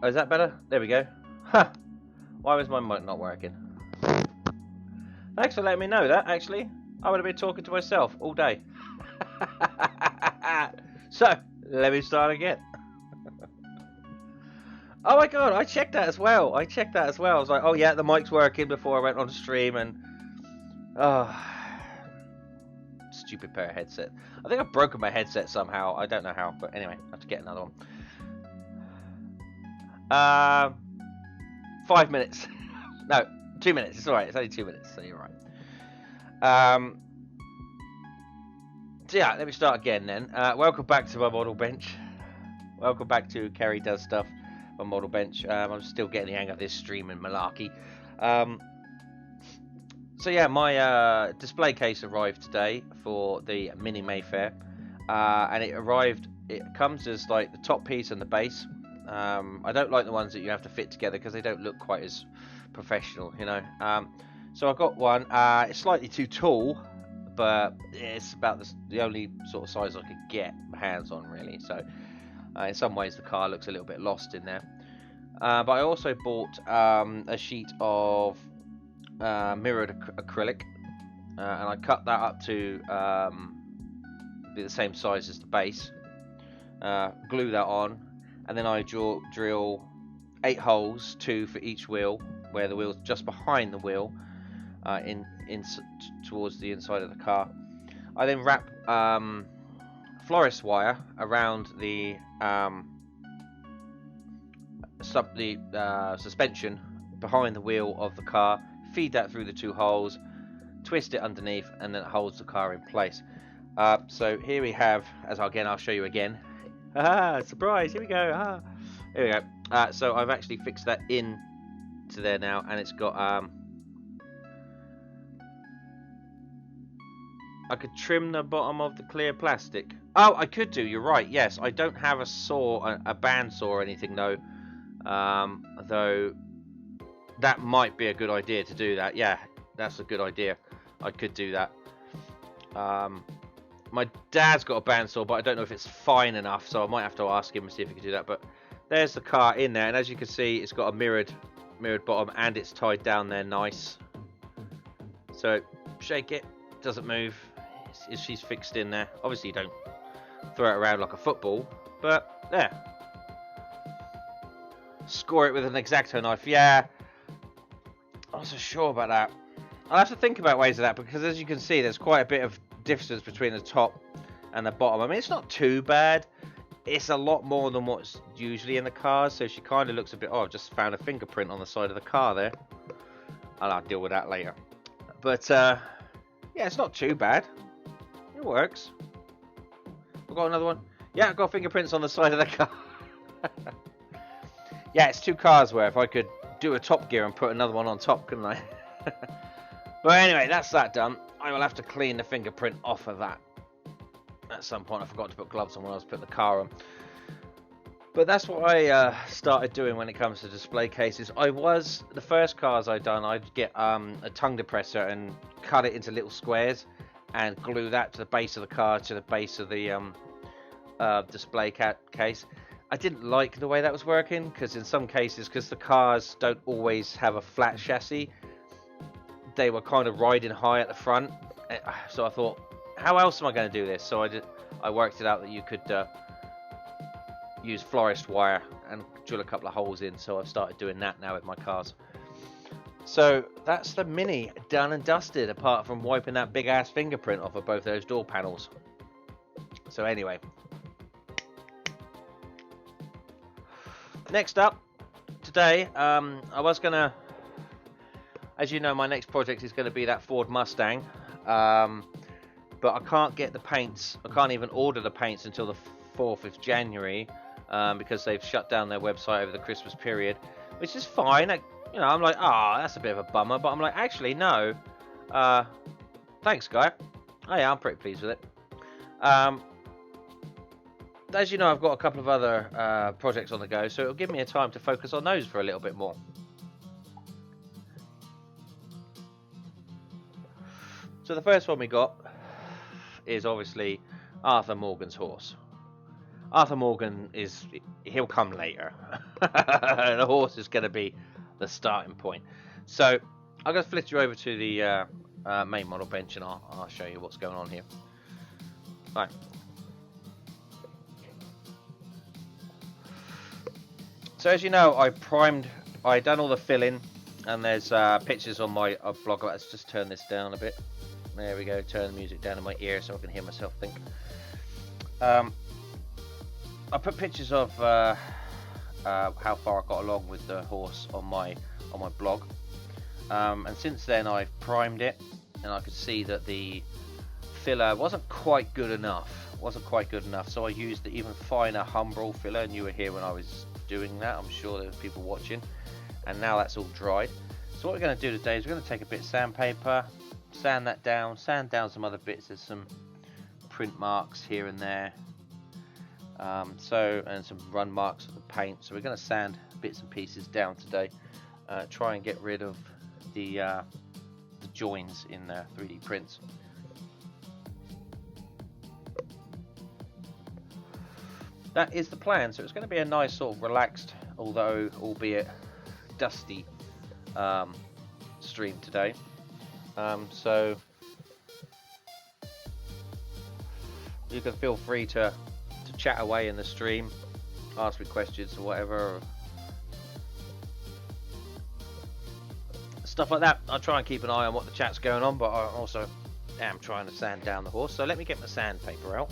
Oh, is that better? There we go. Huh. Why was my mic not working? Thanks for letting me know that, actually. I would have been talking to myself all day. So, let me start again. Oh my god, I checked that as well. I was like, oh yeah, the mic's working before I went on stream, and... stupid pair of headset. I think I've broken my headset somehow. I don't know how, but anyway, I have to get another one. 5 minutes. No, 2 minutes. It's alright. It's only 2 minutes, so you're right. So yeah, let me start again then. Welcome back to my model bench. Welcome back to KariDoesStuff, my model bench. I'm still getting the hang of this streaming malarkey. So yeah, my display case arrived today for the Mini Mayfair, and it comes as like the top piece and the base. I don't like the ones that you have to fit together because they don't look quite as professional, you know. So I got one. It's slightly too tall, but it's about the only sort of size I could get my hands on, really. So in some ways the car looks a little bit lost in there. But I also bought a sheet of mirrored acrylic, and I cut that up to be the same size as the base. Glue that on, and then I drill 8 holes, 2 for each wheel, where the wheel's just behind the wheel, towards the inside of the car. I then wrap florist wire around the suspension behind the wheel of the car, feed that through the 2 holes, twist it underneath, and then it holds the car in place. So here we have, I'll show you again. Surprise, here we go. Here we go. So I've actually fixed that in to there now, and it's got I could trim the bottom of the clear plastic. Oh, I could do, you're right, yes. I don't have a saw, a bandsaw or anything though. Though that might be a good idea to do that. Yeah, that's a good idea. I could do that. My dad's got a bandsaw, but I don't know if it's fine enough, so I might have to ask him and see if he can do that. But there's the car in there, and as you can see, it's got a mirrored bottom, and it's tied down there nice. So shake it, doesn't move. She's fixed in there. Obviously, you don't throw it around like a football, but there. Score it with an X-Acto knife. Yeah, I'm not so sure about that. I'll have to think about ways of that, because as you can see, there's quite a bit of distance between the top and the bottom. I mean, it's not too bad. It's a lot more than what's usually in the cars, so she kind of looks a bit... Oh, I've just found a fingerprint on the side of the car there. I'll deal with that later. But, yeah, it's not too bad. It works. I've got another one. Yeah, I've got fingerprints on the side of the car. Yeah, it's 2 cars worth. I could do a top gear and put another one on top, couldn't I? But anyway, that's that done. I will have to clean the fingerprint off of that. At some point, I forgot to put gloves on when I was putting the car on. But that's what I started doing when it comes to display cases. The first cars I'd done, I'd get a tongue depressor and cut it into little squares and glue that to the base of the car, to the base of the display case. I didn't like the way that was working, because in some cases, because the cars don't always have a flat chassis, they were kind of riding high at the front. So I thought, how else am I going to do this? So I worked it out that you could use florist wire and drill a couple of holes in. So I've started doing that now with my cars. So that's the Mini done and dusted, apart from wiping that big ass fingerprint off of both those door panels. So anyway, next up today, I was gonna, as you know, my next project is going to be that Ford Mustang, but I can't get the paints. I can't even order the paints until the 4th of January, because they've shut down their website over the Christmas period, which is fine. You know, I'm like, that's a bit of a bummer, but I'm like, actually, no. Thanks, guy. Oh yeah, I'm pretty pleased with it. As you know, I've got a couple of other projects on the go, so it'll give me a time to focus on those for a little bit more. So the first one we got is obviously Arthur Morgan's horse. Arthur Morgan he'll come later. The horse is going to be the starting point. So I'm going to flit you over to the main model bench, and I'll show you what's going on here. Right. So as you know, I done all the filling, and there's pictures on my blog. Let's just turn this down a bit. There we go. Turn the music down in my ear so I can hear myself think. I put pictures of how far I got along with the horse on my blog, and since then I've primed it, and I could see that the filler wasn't quite good enough. So I used the even finer Humbrol filler, and you were here when I was doing that. I'm sure there were people watching, and now that's all dried. So what we're going to do today is we're going to take a bit of sandpaper, sand that down, sand down some other bits. There's some print marks here and there, and some run marks of the paint. So we're going to sand bits and pieces down today, try and get rid of the joins in the 3D prints. That is the plan. So it's going to be a nice sort of relaxed, although albeit dusty, stream today. So you can feel free to chat away in the stream, ask me questions or whatever, stuff like that. I'll try and keep an eye on what the chat's going on, but I also am trying to sand down the horse. So let me get my sandpaper out.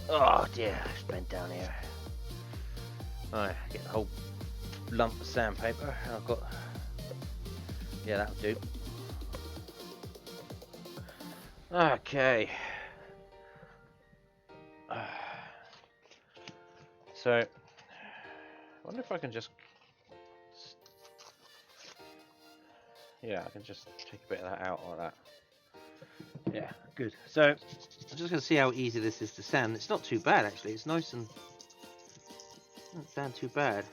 Oh dear, it's bent down here. Alright, get the whole lump of sandpaper. I've got, yeah, that'll do. Okay. So, I wonder if I can just, yeah, I can just take a bit of that out like that. Yeah, good. So, I'm just going to see how easy this is to sand. It's not too bad, actually. It's nice and, doesn't sound too bad.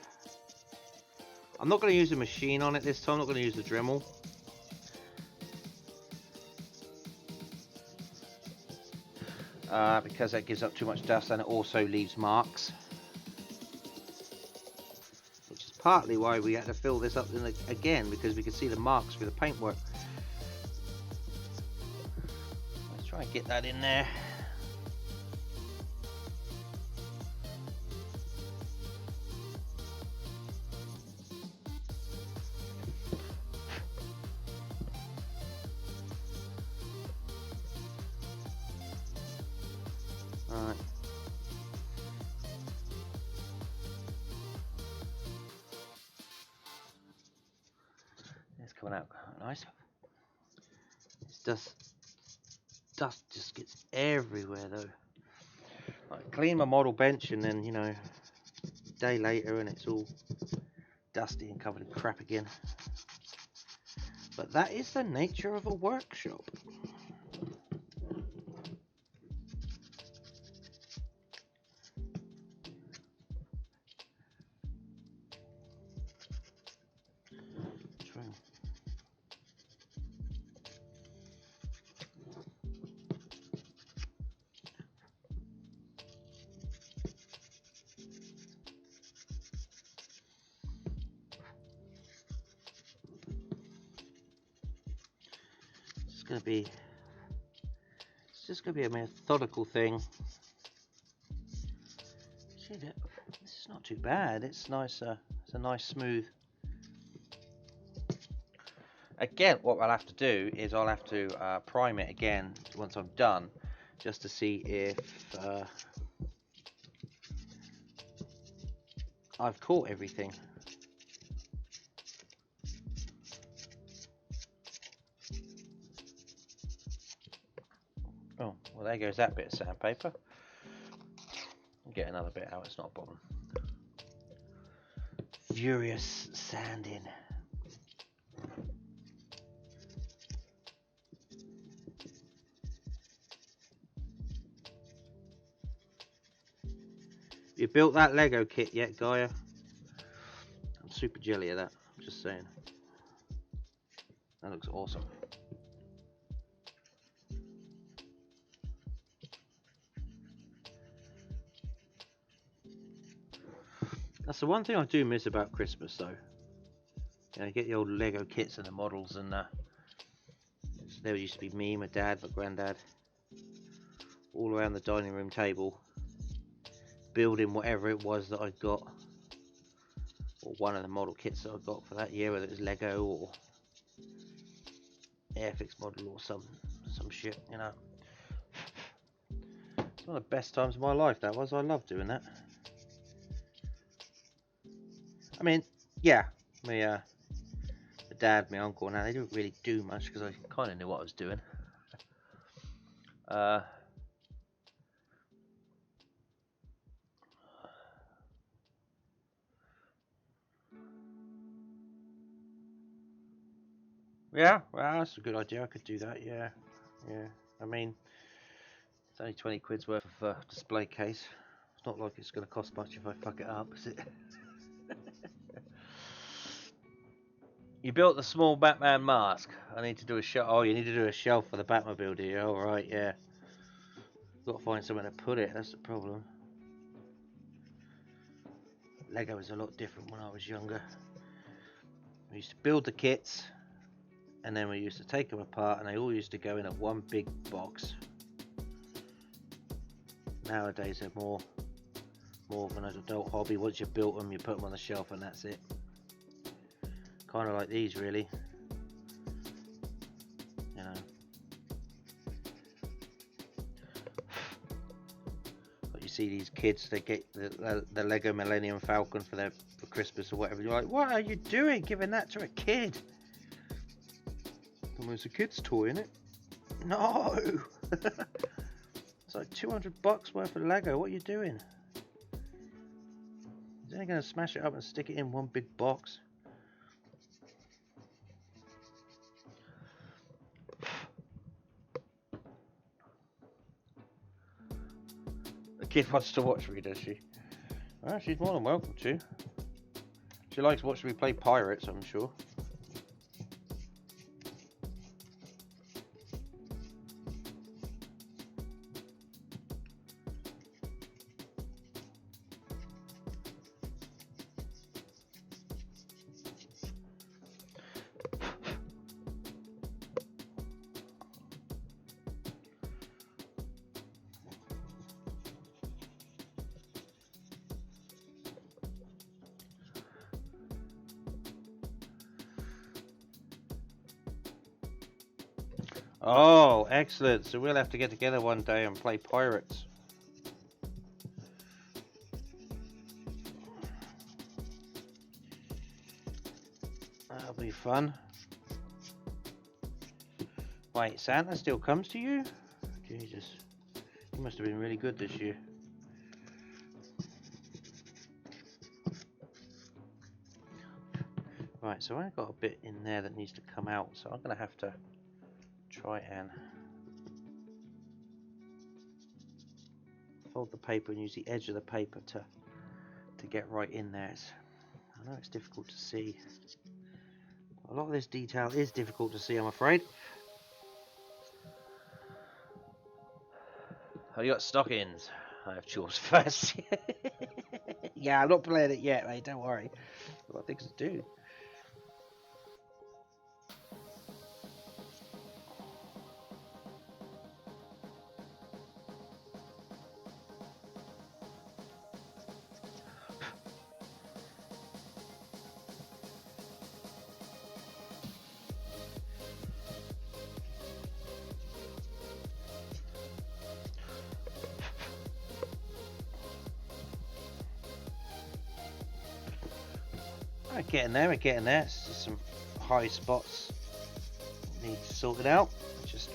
I'm not going to use a machine on it this time. I'm not going to use the Dremel. Because that gives up too much dust, and it also leaves marks. Which is partly why we had to fill this up again, because we could see the marks through the paintwork. Let's try and get that in there. Alright. It's coming out quite nice. It's dust just gets everywhere though. I clean my model bench, and then, you know, a day later and it's all dusty and covered in crap again. But that is the nature of a workshop. It's just gonna be a methodical thing. See that? This is not too bad. It's nice. It's a nice smooth. Again, what I'll have to do is I'll have to prime it again once I'm done, just to see if I've caught everything. Oh, well, there goes that bit of sandpaper. I'll get another bit out, it's not a problem. Furious sanding. You built that Lego kit yet, Gaia? I'm super jelly of that, just saying. That looks awesome. That's the one thing I do miss about Christmas, though. You know, you get the old Lego kits and the models, and there used to be me, my dad, my granddad, all around the dining room table, building whatever it was that I got, or one of the model kits that I got for that year, whether it was Lego or Airfix model or some shit, you know. It's one of the best times of my life, that was. I love doing that. I mean, yeah, my dad, my uncle, and that, they didn't really do much because I kind of knew what I was doing. Yeah, well, that's a good idea. I could do that. Yeah. I mean, it's only 20 quid's worth of display case. It's not like it's going to cost much if I fuck it up, is it? You built the small Batman mask. I need to do a shelf. Oh, you need to do a shelf for the Batmobile, do you? Oh, right, yeah. Got to find somewhere to put it. That's the problem. Lego was a lot different when I was younger. We used to build the kits, and then we used to take them apart, and they all used to go in a one big box. Nowadays, they're more of an adult hobby. Once you've built them, you put them on the shelf, and that's it. Kind of like these, really. You know. But you see these kids, they get the Lego Millennium Falcon for Christmas or whatever. You're like, what are you doing, giving that to a kid? It's a kid's toy, isn't it? No. It's like $200 worth of Lego. What are you doing? He's only going to smash it up and stick it in one big box. The kid wants to watch me, does she? Well, she's more than welcome to. She likes watching me play pirates, I'm sure. Oh, excellent. So we'll have to get together one day and play pirates. That'll be fun. Wait, Santa still comes to you? Jesus. He must have been really good this year. Right, so I've got a bit in there that needs to come out, so I'm going to have to try and fold the paper and use the edge of the paper to get right in there. I know it's difficult to see. A lot of this detail is difficult to see, I'm afraid. Have you got stockings? I have chores first. Yeah, I'm not playing it yet, mate. Don't worry. I've got things to do. We're getting there. It's just some high spots need to sort it out. Just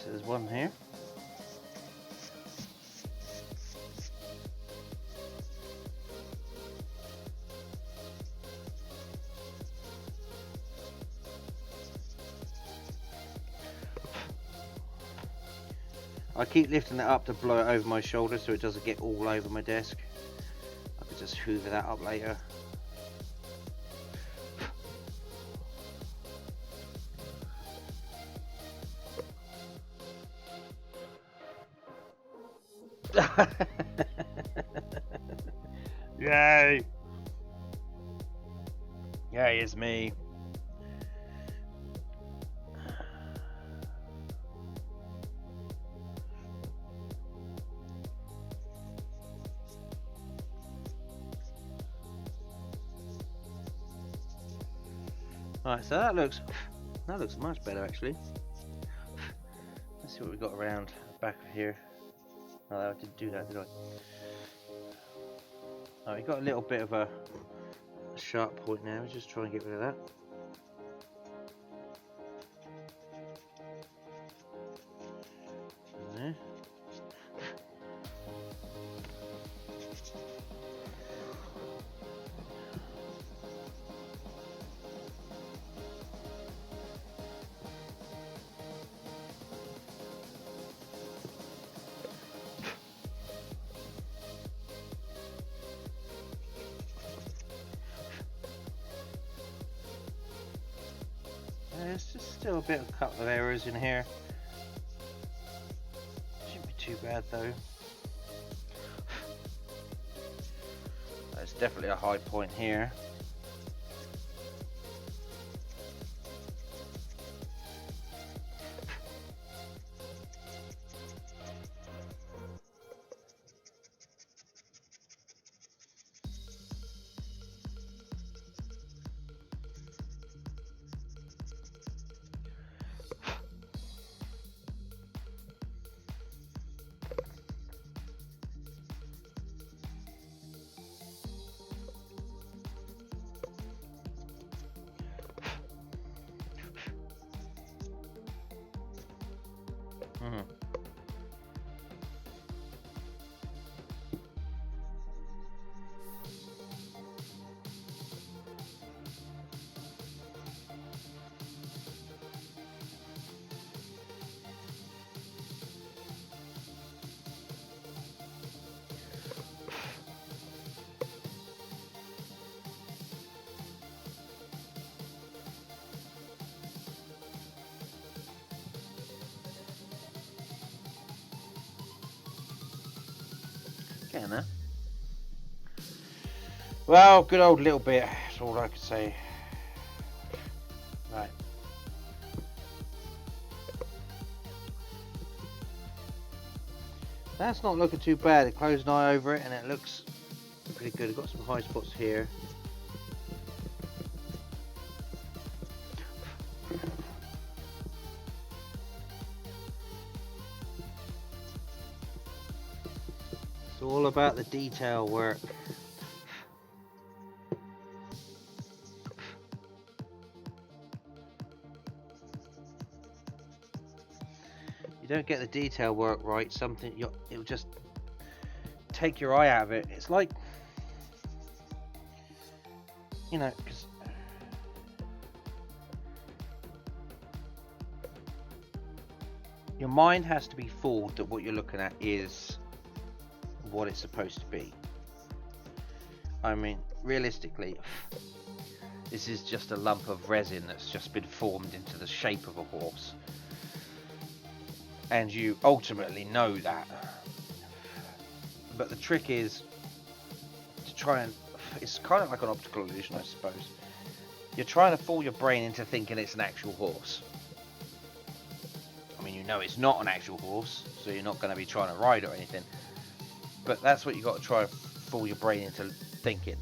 So there's one here. I keep lifting it up to blow it over my shoulder so it doesn't get all over my desk. I could just hoover that up later. Yay! Yay, it's me. Right, so that looks much better actually. Let's see what we got around the back of here. Oh, I didn't do that, did I? Oh, we got a little bit of a sharp point now. Let's just try and get rid of that. There. There's just still a couple of errors in here. Shouldn't be too bad though. There's definitely a high point here. Getting there. Well, good old little bit, that's all I could say. Right. That's not looking too bad. Close an eye over it and it looks pretty good. I've got some high spots here. It's all about the detail work. You don't get the detail work right, it'll just take your eye out of it. It's like, you know, because your mind has to be fooled that what you're looking at is what it's supposed to be. I mean, realistically, this is just a lump of resin that's just been formed into the shape of a horse. And you ultimately know that. But the trick is to try and... It's kind of like an optical illusion, I suppose. You're trying to fool your brain into thinking it's an actual horse. I mean, you know it's not an actual horse, so you're not going to be trying to ride or anything. But that's what you've got to try and fool your brain into thinking.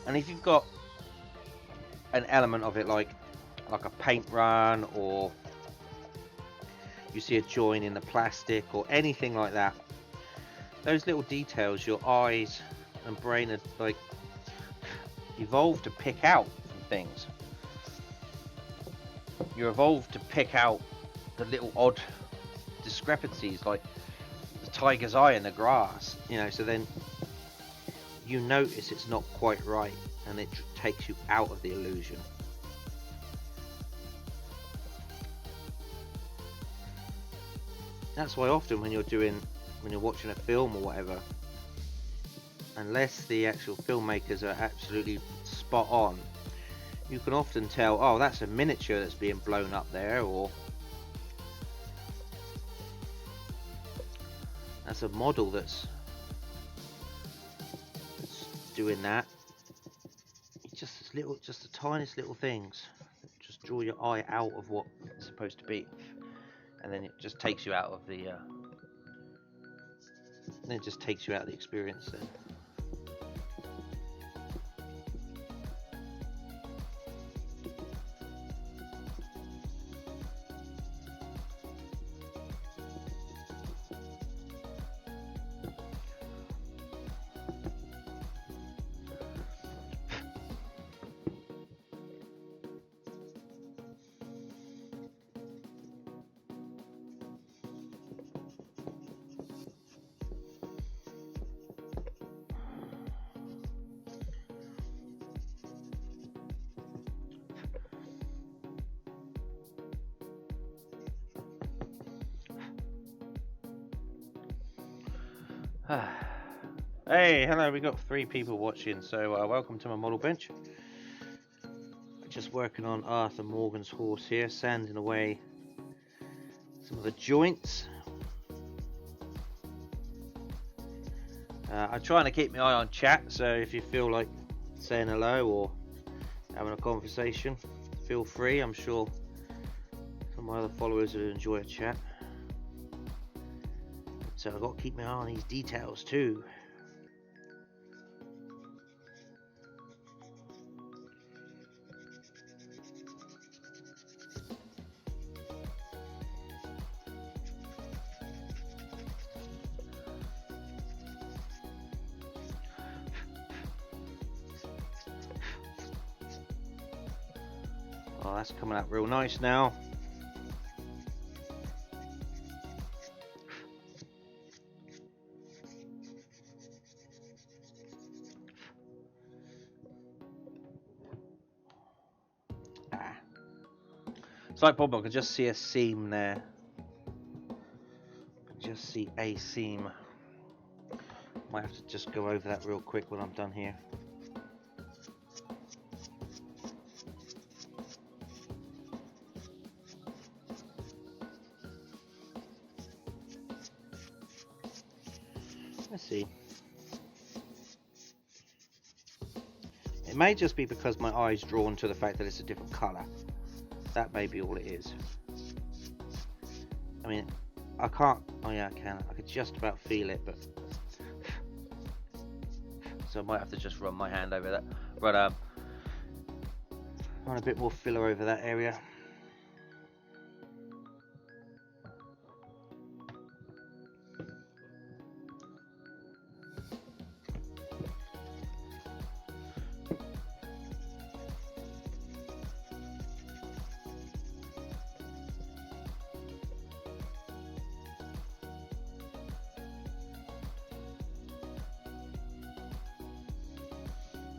And if you've got an element of it like a paint run, or you see a join in the plastic or anything like that, those little details your eyes and brain are like evolved to pick out from things. You're evolved to pick out the little odd discrepancies, like the tiger's eye in the grass, you know, so then you notice it's not quite right and it takes you out of the illusion. That's why often when you're watching a film or whatever, unless the actual filmmakers are absolutely spot on, you can often tell, oh, that's a miniature that's being blown up there, or that's a model that's doing that. It's just the tiniest little things that just draw your eye out of what it's supposed to be, and then it just takes you out of the experience then. Hey, hello, we got 3 people watching, so welcome to my model bench. Just working on Arthur Morgan's horse here, sanding away some of the joints. I'm trying to keep my eye on chat, so if you feel like saying hello or having a conversation, feel free. I'm sure some of my other followers will enjoy a chat. So I've got to keep my eye on these details too. Oh, that's coming out real nice now. Slight problem, I can just see a seam there. I can just see a seam. Might have to just go over that real quick when I'm done here. Let's see. It may just be because my eye's drawn to the fact that it's a different colour. That may be all it is. I mean, I can't. Oh yeah, I can. I could just about feel it, but so I might have to just run my hand over that. But run a bit more filler over that area.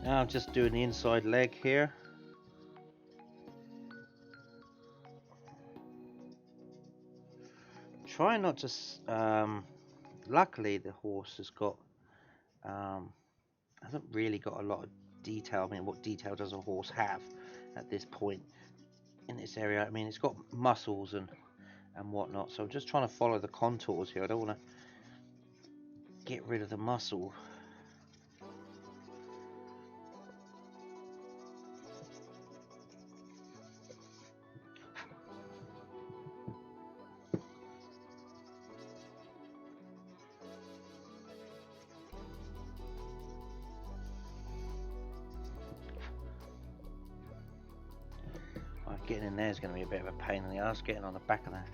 Now I'm just doing the inside leg here. Try not to. Luckily, the horse has got. Hasn't really got a lot of detail. I mean, what detail does a horse have at this point in this area? I mean, it's got muscles and whatnot. So I'm just trying to follow the contours here. I don't want to get rid of the muscle. Getting in there is going to be a bit of a pain in the ass, getting on the back of that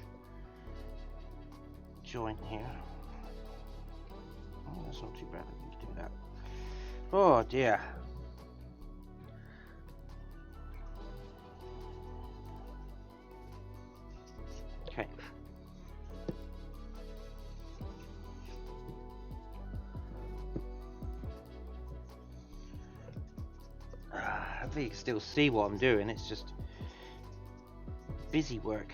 joint here. Oh, that's not too bad, I need to do that. Oh dear. Okay. hopefully you can still see what I'm doing. It's just busy work.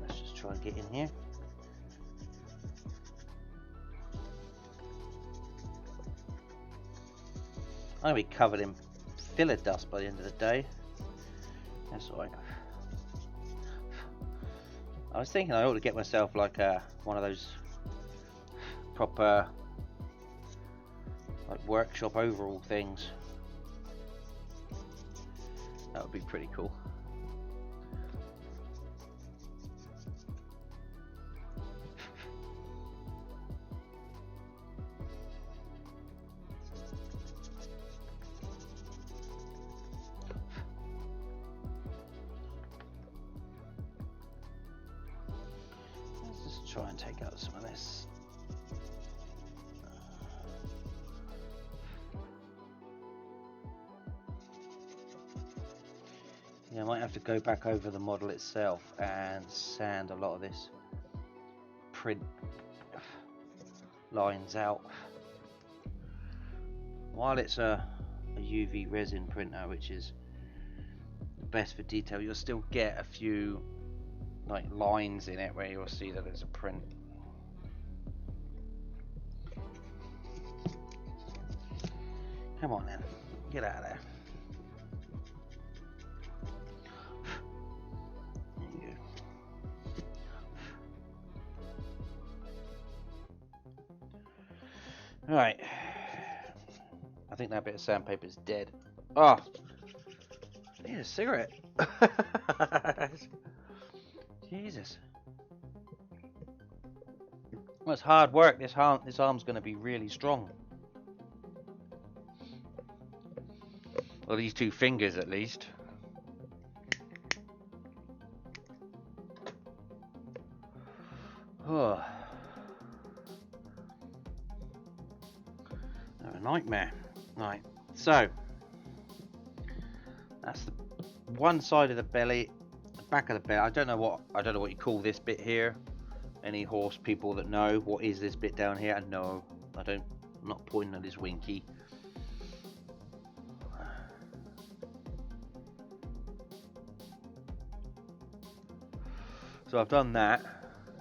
Let's just try and get in here. I'm going to be covered in filler dust by the end of the day. That's alright. I was thinking I ought to get myself like one of those proper like workshop overall things. That would be pretty cool. Try and take out some of this. Yeah, I might have to go back over the model itself and sand a lot of this print lines out. While it's a UV resin printer, which is the best for detail, you'll still get a few like lines in it where you'll see that it's a print. Come on then, get out of there. There you go. Right, I think that bit of sandpaper is dead. Oh, I need a cigarette. Jesus. Well, it's hard work. This arm's going to be really strong. Well, these two fingers at least. Oh. They're a nightmare. Right, so that's the one side of the belly. Back of the belt. I don't know what you call this bit here. Any horse people that know what is this bit down here? No, I don't. I'm not pointing at this winky. So I've done that,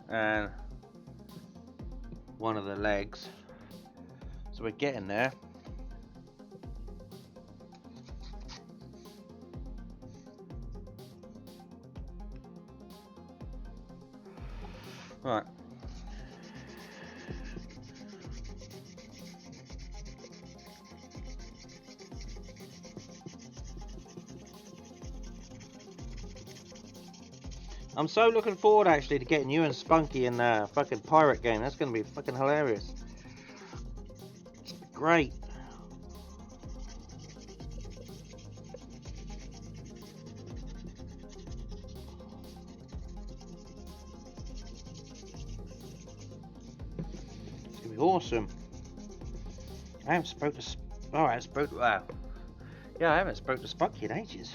and one of the legs. So we're getting there. Right. I'm so looking forward actually to getting you and Spunky in the fucking pirate game. That's going to be fucking hilarious. Great. It's going to be awesome. I haven't spoke to... Oh, I haven't spoke... Wow. Yeah, I haven't spoke to Spunky in ages.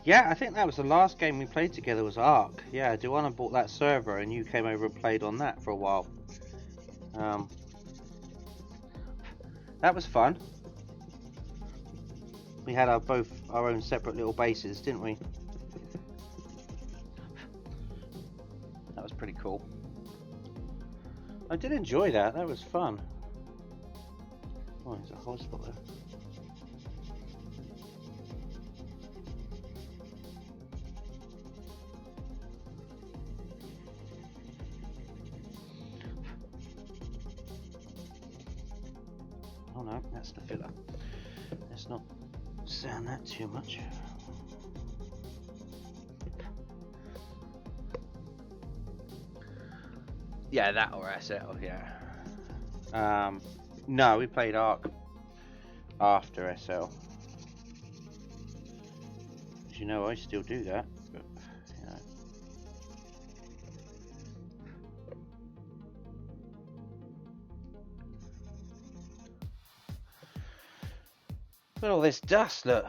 Yeah, I think that was the last game we played together was Ark. Yeah, Duana bought that server and you came over and played on that for a while. That was fun. We had both our own separate little bases, didn't we? That was pretty cool. I did enjoy that. That was fun. Oh, there's a hole spot there. no, that's the filler. Let's not sound that too much. Yeah, that or SL, yeah. No, we played Arc after SL. As you know, I still do that, but, you know. Look at all this dust, look.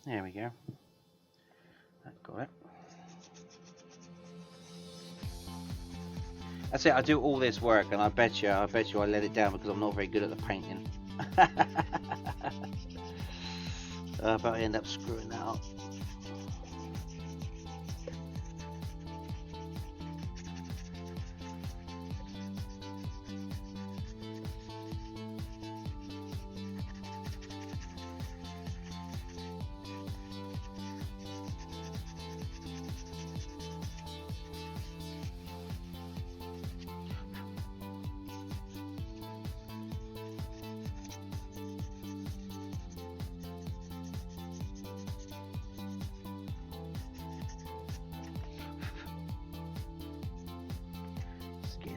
There we go. That got it. That's it. I do all this work, and I bet you I let it down because I'm not very good at the painting. But I end up screwing that up.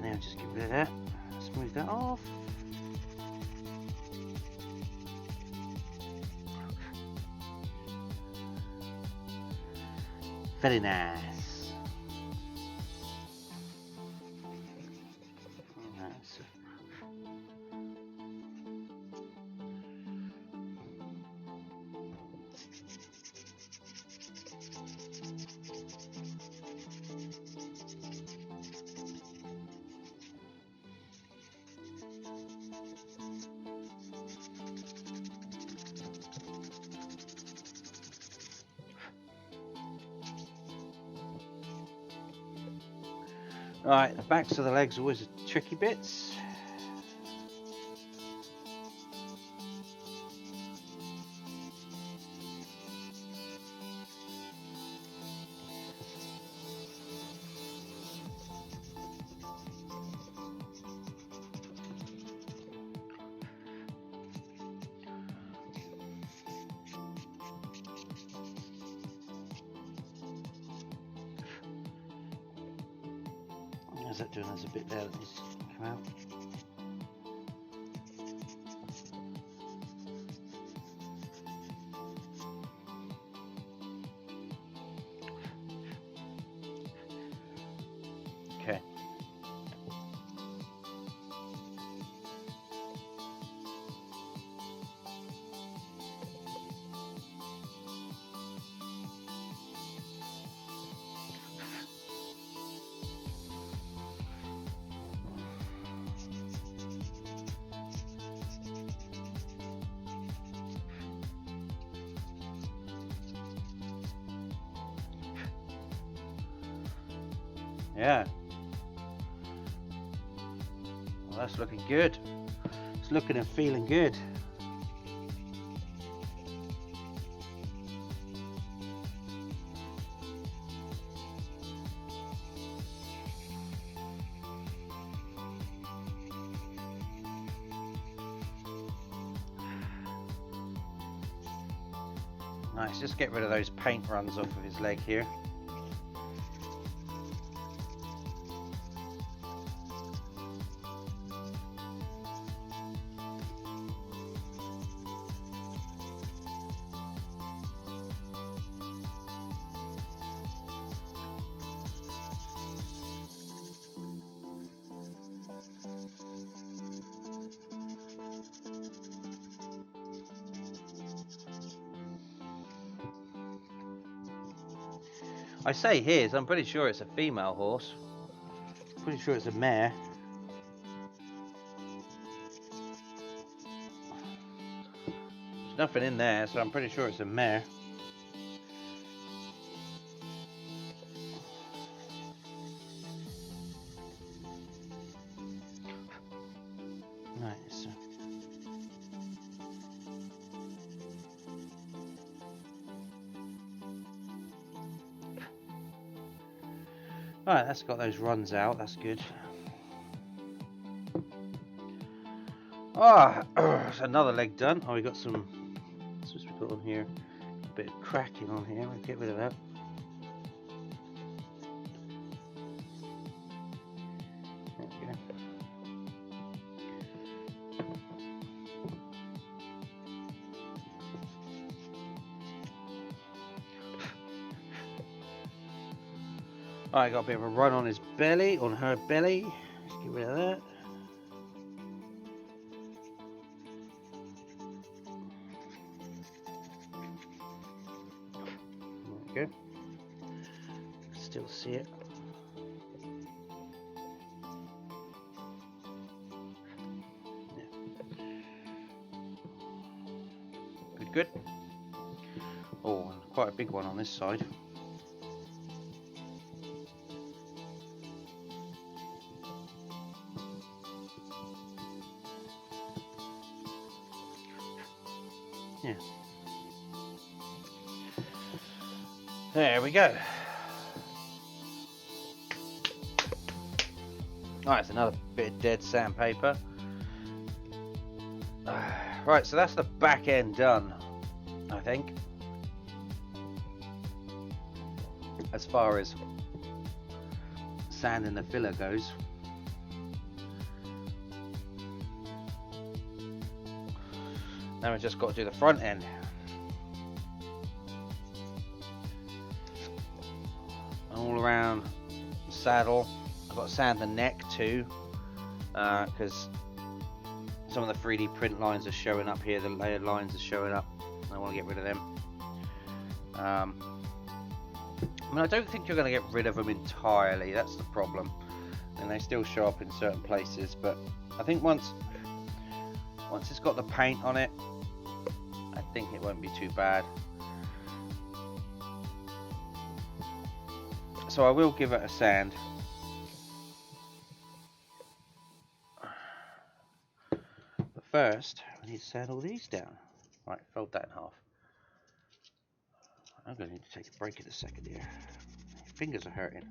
Now just get rid of that, smooth that off. Very nice. Nice. Right, the backs of the legs are always the tricky bits. How's that doing? There's a bit there that needs to come out. Okay. Yeah. Well, that's looking good. It's looking and feeling good. Nice, just get rid of those paint runs off of his leg here. I say his, I'm pretty sure it's a female horse. Pretty sure it's a mare. There's nothing in there, so I'm pretty sure it's a mare. Nice. Right, that's got those runs out, that's good. Ah, it's another leg done. Oh, we got some, what's we got on here? A bit of cracking on here, we'll get rid of that. There we go. Alright, got a bit of a run on his belly, on her belly. Let's get rid of that. There we go. Still see it. Yeah. Good, good. Oh, quite a big one on this side. Yeah. There we go. Alright, it's another bit of dead sandpaper. Right, so that's the back end done, I think. As far as sanding the filler goes. Now we've just got to do the front end. All around the saddle. I've got to sand the neck too, because some of the 3D print lines are showing up here, the layered lines are showing up. I want to get rid of them. I mean, I don't think you're going to get rid of them entirely, that's the problem. And they still show up in certain places, but I think once it's got the paint on it, I think it won't be too bad. So I will give it a sand. But first, I need to sand all these down. Right, fold that in half. I'm going to need to take a break in a second here. My fingers are hurting.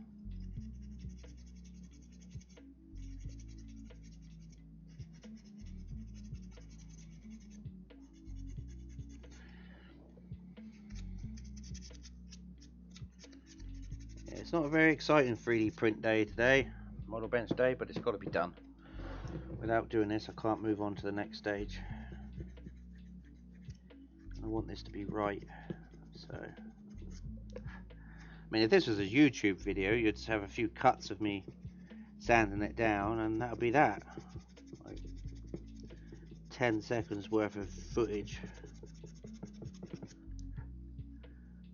Yeah, it's not a very exciting 3D print day today, model bench day, but it's got to be done. Without doing this, I can't move on to the next stage. I want this to be right, so... I mean, if this was a YouTube video, you'd have a few cuts of me sanding it down, and that'll be that. Like 10 seconds worth of footage.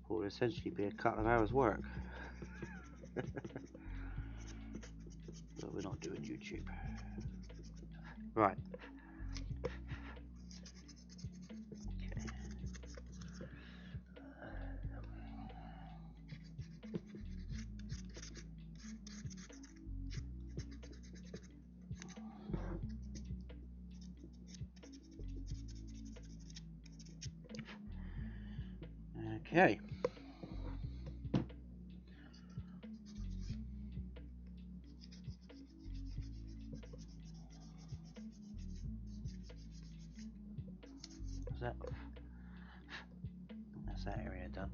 Would essentially be a couple of hours work. But we're not doing YouTube. Right. Okay. That's That's that area done.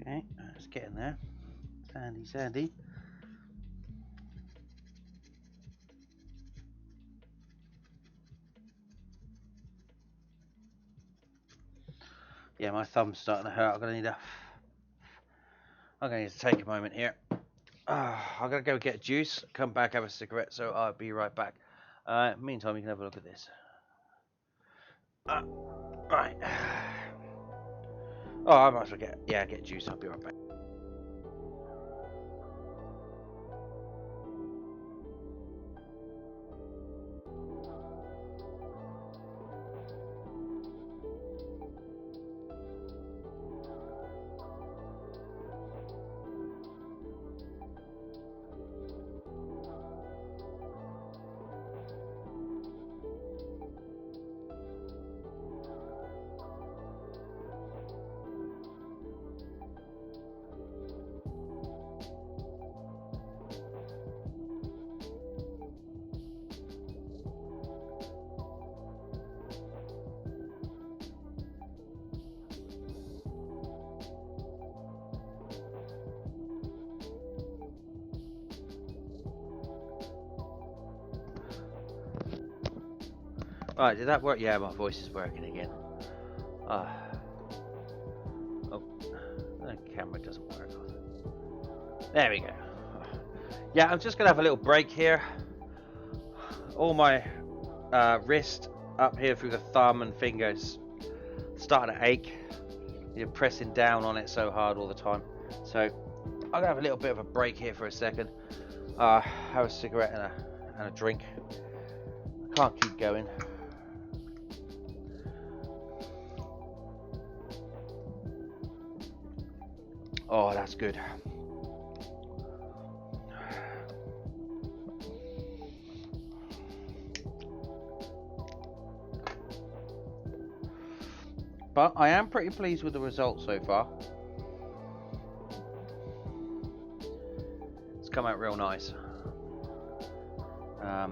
Okay, it's getting there. Sandy, sandy. Yeah, my thumb's starting to hurt. I'm gonna need to take a moment here. I'm gonna go get a juice, come back, have a cigarette, so I'll be right back. Meantime, you can have a look at this. Right. Oh, I might as well get juice. I'll be right back. Right, did that work? Yeah, my voice is working again. Oh, the camera doesn't work. There we go. Yeah, I'm just gonna have a little break here. All my wrist up here through the thumb and fingers starting to ache. You're pressing down on it so hard all the time. So I'm gonna have a little bit of a break here for a second. Have a cigarette and a drink. I can't keep going. Oh, that's good. But I am pretty pleased with the results so far. It's come out real nice. So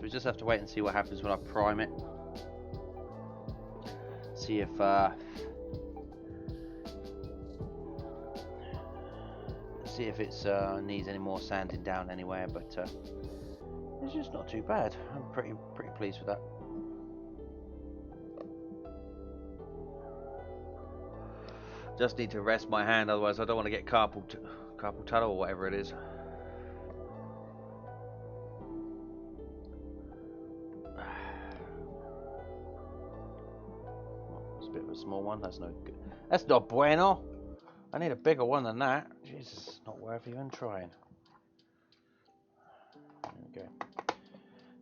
we just have to wait and see what happens when I prime it. See if it's needs any more sanding down anywhere, but it's just not too bad. I'm pretty pleased with that. Just need to rest my hand, otherwise I don't want to get carpal tunnel or whatever it is. It's a bit of a small one. That's no good. That's not bueno. I need a bigger one than that. Jesus, not worth even trying. Okay.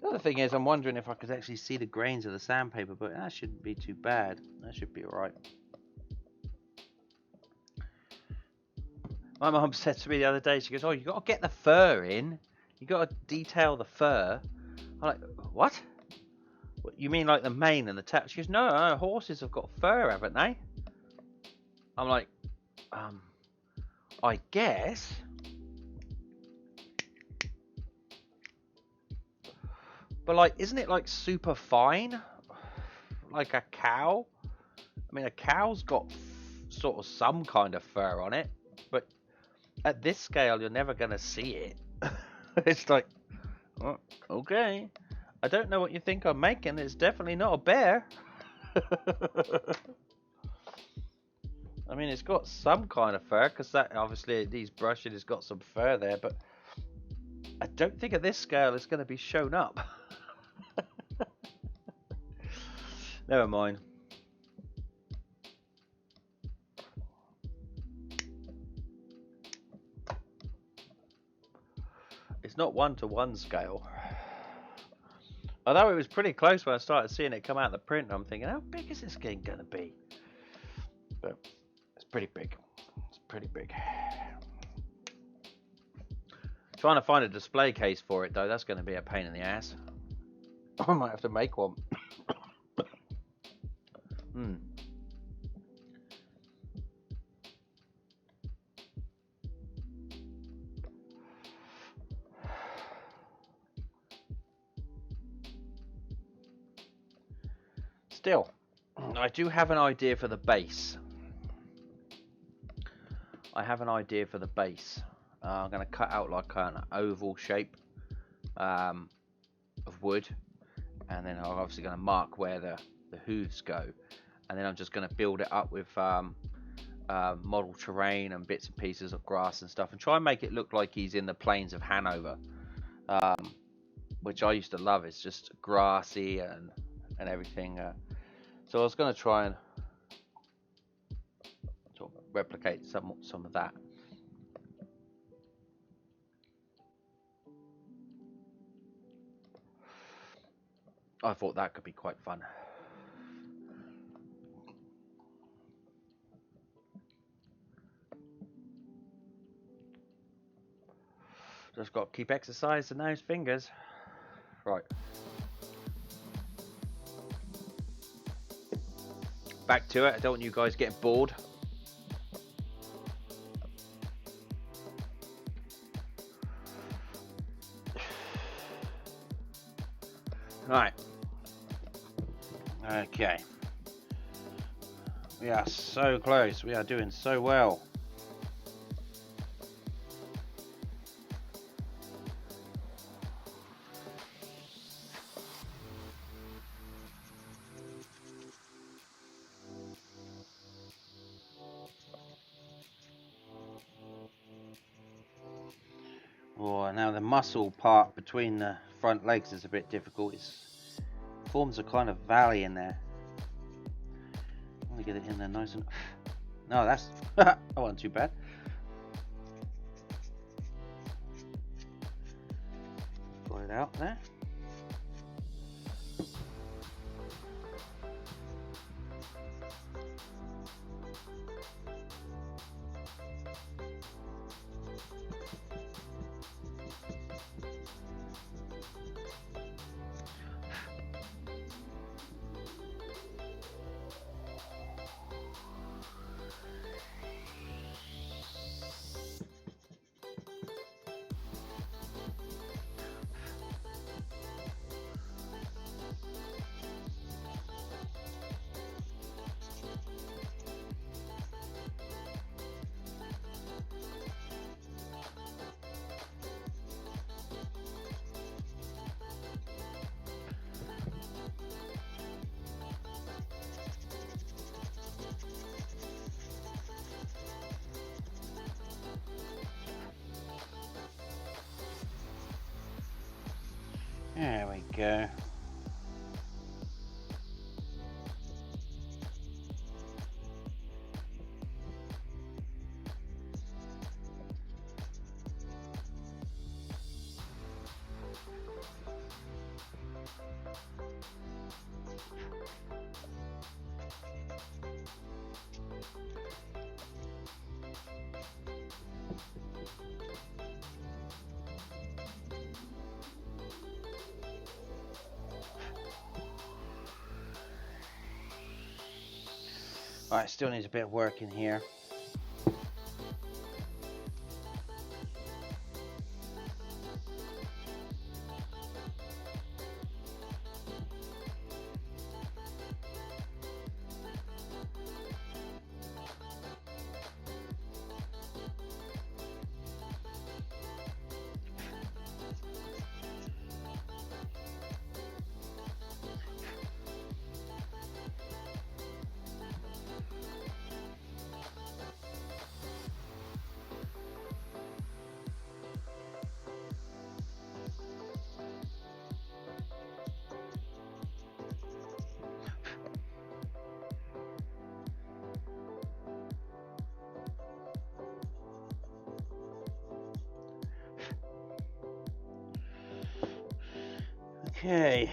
The other thing is, I'm wondering if I could actually see the grains of the sandpaper, but that shouldn't be too bad. That should be alright. My mum said to me the other day, she goes, "Oh, you got to get the fur in. You got to detail the fur." I'm like, "What? What, you mean like the mane and the tail?" She goes, "No, horses have got fur, haven't they?" I'm like, I guess. But like, isn't it like super fine? Like a cow? I mean, a cow's got sort of some kind of fur on it, but at this scale, you're never going to see it. It's like, oh, okay. I don't know what you think I'm making. It's definitely not a bear. I mean, it's got some kind of fur, because that obviously these brushing has got some fur there, but I don't think at this scale it's going to be shown up. Never mind. It's not 1-to-1 scale. Although it was pretty close when I started seeing it come out of the print, I'm thinking, how big is this game going to be? But it's pretty big. It's pretty big. Trying to find a display case for it, though, that's going to be a pain in the ass. I might have to make one. Still, I do have an idea for the base. I'm going to cut out like an oval shape of wood, and then I'm obviously going to mark where the hooves go, and then I'm just going to build it up with model terrain and bits and pieces of grass and stuff, and try and make it look like he's in the plains of Hanover, which I used to love. It's just grassy and everything. So I was going to try and sort of replicate some of that. I thought that could be quite fun. Just got to keep exercising those fingers. Right. Back to it. I don't want you guys getting bored. Right. Okay. We are so close. We are doing so well. Oh, now the muscle part between the front legs is a bit difficult. It forms a kind of valley in there. I want to get it in there nice and... No, that's... that wasn't too bad. Got it out there. There we go. Alright, still needs a bit of work in here. Okay.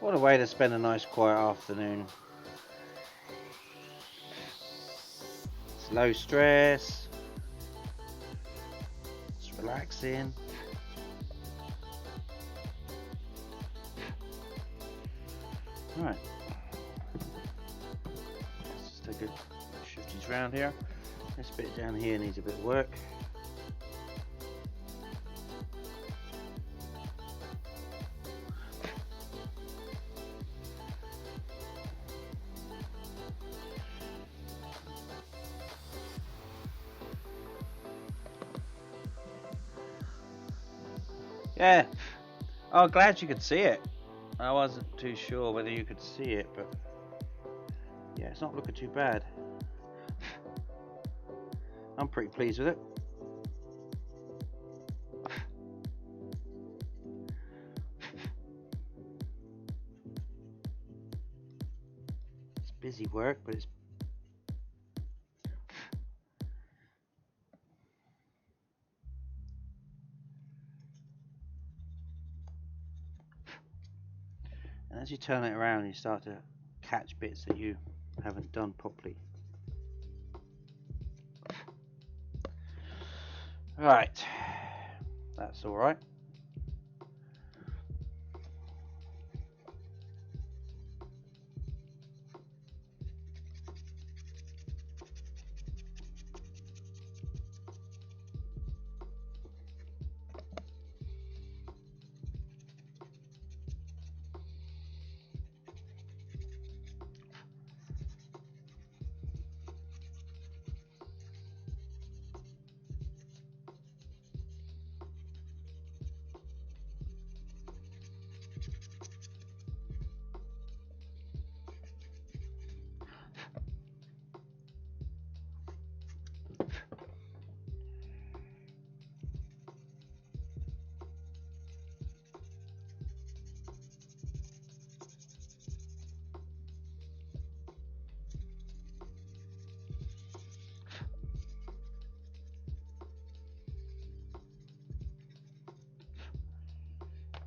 What a way to spend a nice quiet afternoon. It's low stress. It's relaxing. Right. Let's just take a shift these round here. This bit down here needs a bit of work. Yeah, oh, glad you could see it. I wasn't too sure whether you could see it, but yeah, it's not looking too bad. I'm pretty pleased with it. It's busy work, but it's and as you turn it around, you start to catch bits that you haven't done properly. Right, that's all right.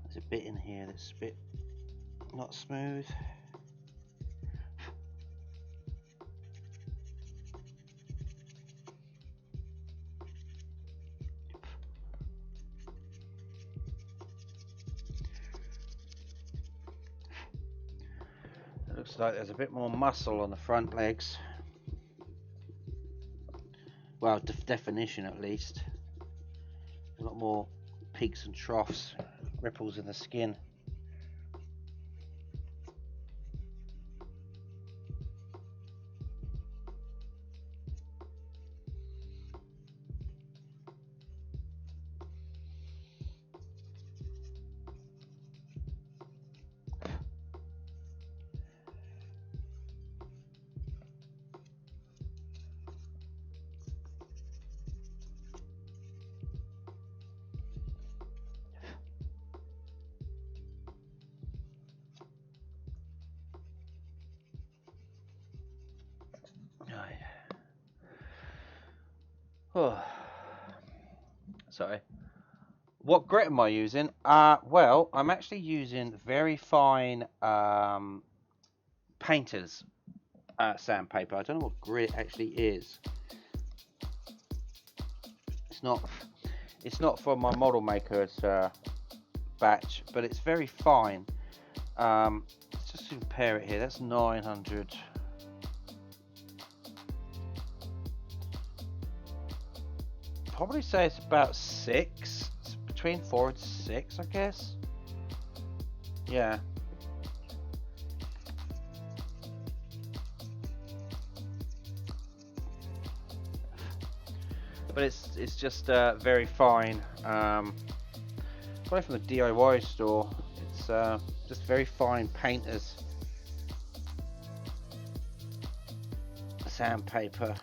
There's a bit in here that's a bit not smooth. It looks like there's a bit more muscle on the front legs. Well, definition at least. A lot more peaks and troughs, ripples in the skin. Oh, sorry. What grit am I using? Well, I'm actually using very fine painter's sandpaper. I don't know what grit actually is. It's not from my model maker's batch, but it's very fine. Let's just compare it here. That's 900. Probably say it's about 6. It's between 4 and 6, I guess. Yeah. But it's just very fine. Probably from the DIY store. It's just very fine painters. sandpaper.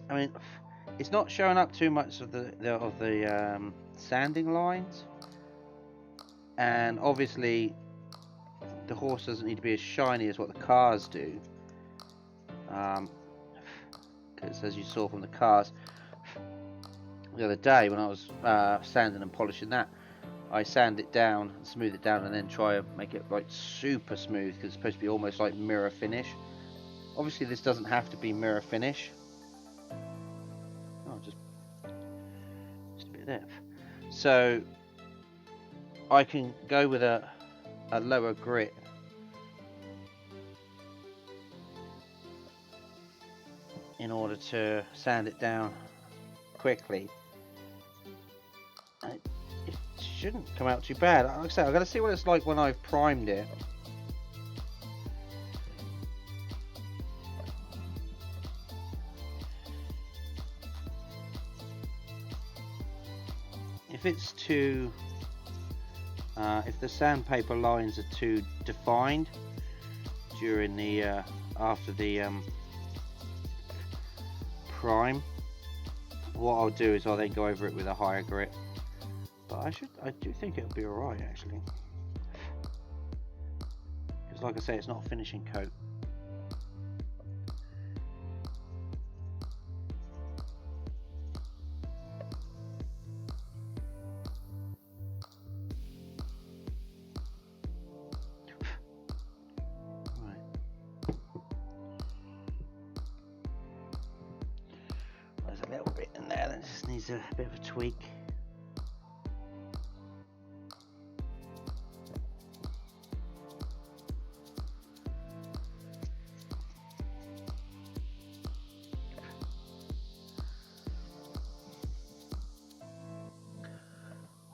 I mean, it's not showing up too much of the sanding lines, and obviously the horse doesn't need to be as shiny as what the cars do, because as you saw from the cars the other day when I was sanding and polishing that, I sand it down and smooth it down and then try and make it like super smooth, because it's supposed to be almost like mirror finish. Obviously this doesn't have to be mirror finish. Oh, just a bit there. So I can go with a lower grit in order to sand it down quickly. It shouldn't come out too bad. Like I said, I've got to see what it's like when I've primed it. If it's too, if the sandpaper lines are too defined during the after the prime, what I'll do is I'll then go over it with a higher grit. But I do think it'll be alright actually, because like I say, it's not a finishing coat. There's a little bit in there that just needs a bit of a tweak.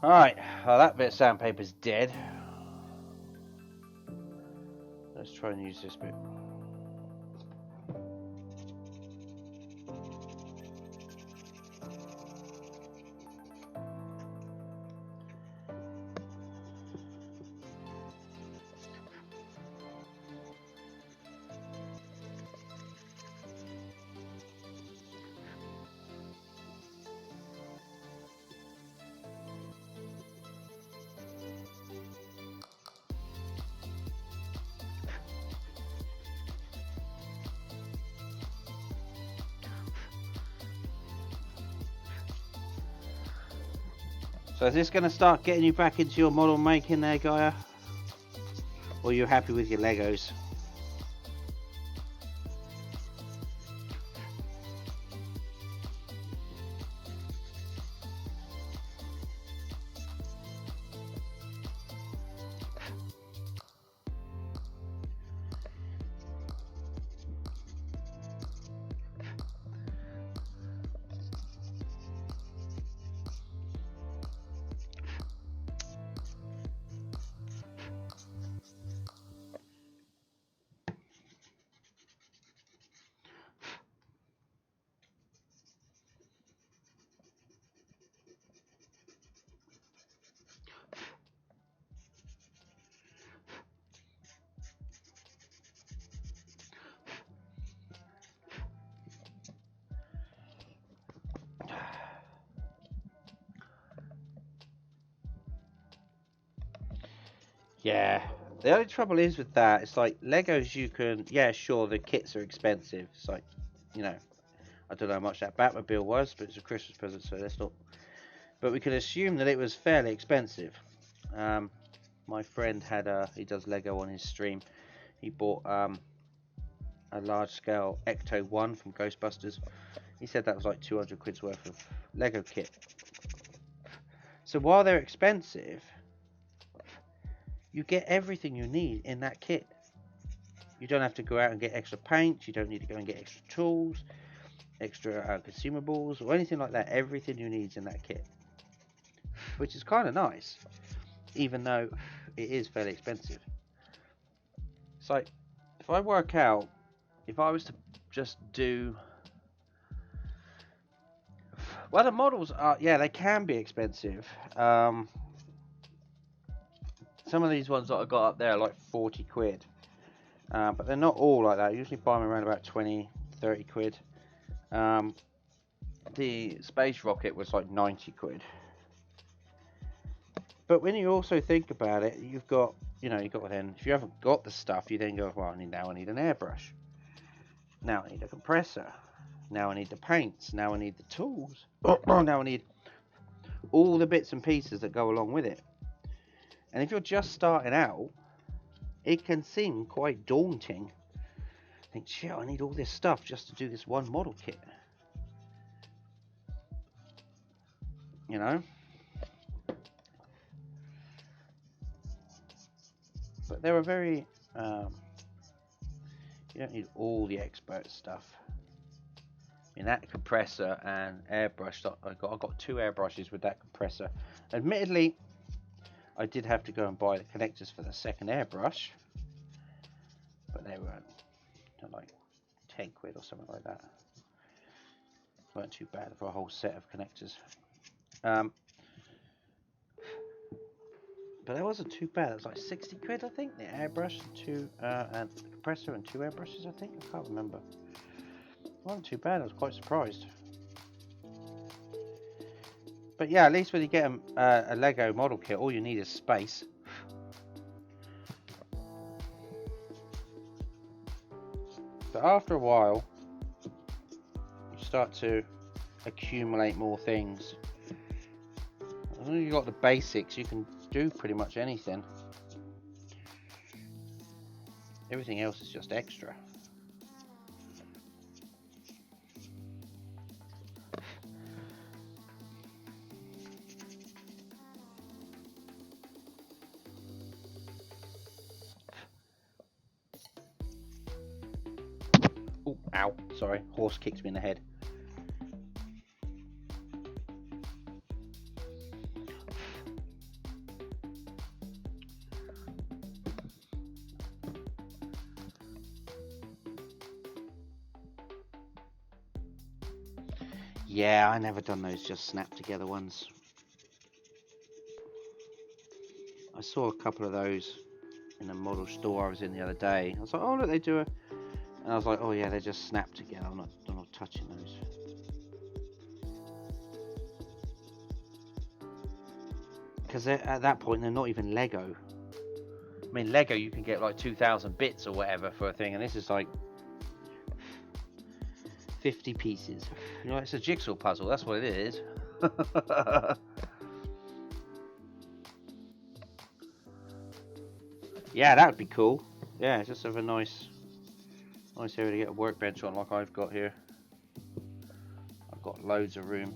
Alright, well that bit of sandpaper's dead. Let's try and use this bit. So is this going to start getting you back into your model making there, Gaia? Or are you happy with your Legos? Yeah, the only trouble is with that, it's like Legos you can, yeah sure, the kits are expensive. It's like, you know, I don't know how much that Batmobile was, but it's a Christmas present, so let's not. But we can assume that it was fairly expensive. My friend had he does Lego on his stream. He bought a large scale Ecto 1 from Ghostbusters. He said that was like 200 quid's worth of Lego kit. So while they're expensive, you get everything you need in that kit. You don't have to go out and get extra paint. You don't need to go and get extra tools, extra consumables, or anything like that. Everything you need is in that kit, which is kind of nice, even though it is fairly expensive. It's like, if I work out, if I was to just do Well, the models are, yeah, they can be expensive. Some of these ones that I got up there are like 40 quid. But they're not all like that. I usually buy them around about 20, 30 quid. The space rocket was like 90 quid. But when you also think about it, you've got then, if you haven't got the stuff, you then go, well, I need an airbrush. Now I need a compressor. Now I need the paints. Now I need the tools. Now I need all the bits and pieces that go along with it. And if you're just starting out, it can seem quite daunting. Think, shit, I need all this stuff just to do this one model kit. You know? But they were very, you don't need all the expert stuff. In that compressor and airbrush, I got 2 airbrushes with that compressor. Admittedly, I did have to go and buy the connectors for the second airbrush, but they were like 10 quid or something like that. Weren't too bad for a whole set of connectors. But that wasn't too bad. It was like 60 quid, I think. The airbrush and the compressor and 2 airbrushes, I think. I can't remember. It wasn't too bad. I was quite surprised. But yeah, at least when you get a Lego model kit, all you need is space. But after a while, you start to accumulate more things. As long as you've got the basics, you can do pretty much anything. Everything else is just extra. Oh, ow, sorry, horse kicked me in the head. Yeah, I never done those just snap together ones. I saw a couple of those in a model store I was in the other day. I was like, oh look, they do a... And I was like, oh yeah, they just snap together. I'm not touching those. Because at that point, they're not even Lego. I mean, Lego, you can get like 2,000 bits or whatever for a thing, and this is like 50 pieces. You know, it's a jigsaw puzzle, that's what it is. Yeah, that would be cool. Yeah, just have a nice area to get a workbench on like I've got here. I've got loads of room.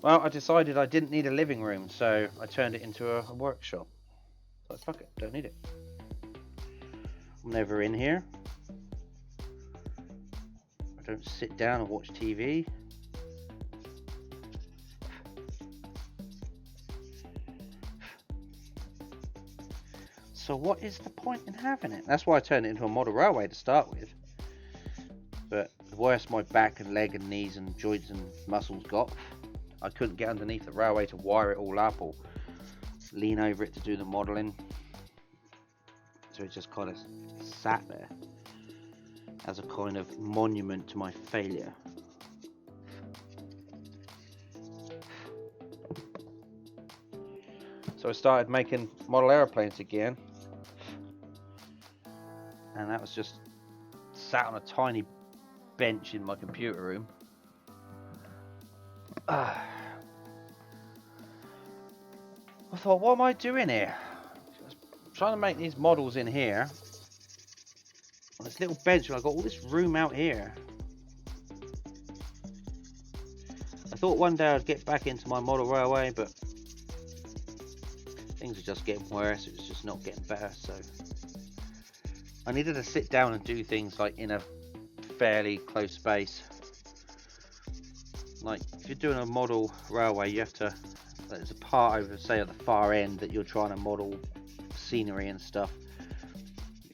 Well, I decided I didn't need a living room, so I turned it into a workshop. So fuck it, don't need it. I'm never in here. I don't sit down and watch TV. So what is the point in having it? That's why I turned it into a model railway to start with. But the worse my back and leg and knees and joints and muscles got, I couldn't get underneath the railway to wire it all up or lean over it to do the modelling. So it just kind of sat there as a kind of monument to my failure. So I started making model aeroplanes again. And that was just sat on a tiny bench in my computer room. I thought, what am I doing here? I was trying to make these models in here on this little bench, and I got all this room out here. I thought one day I'd get back into my model railway, but things are just getting worse. It was just not getting better, so I needed to sit down and do things like in a fairly close space. Like if you're doing a model railway, you have to, there's a part over, say at the far end, that you're trying to model scenery and stuff.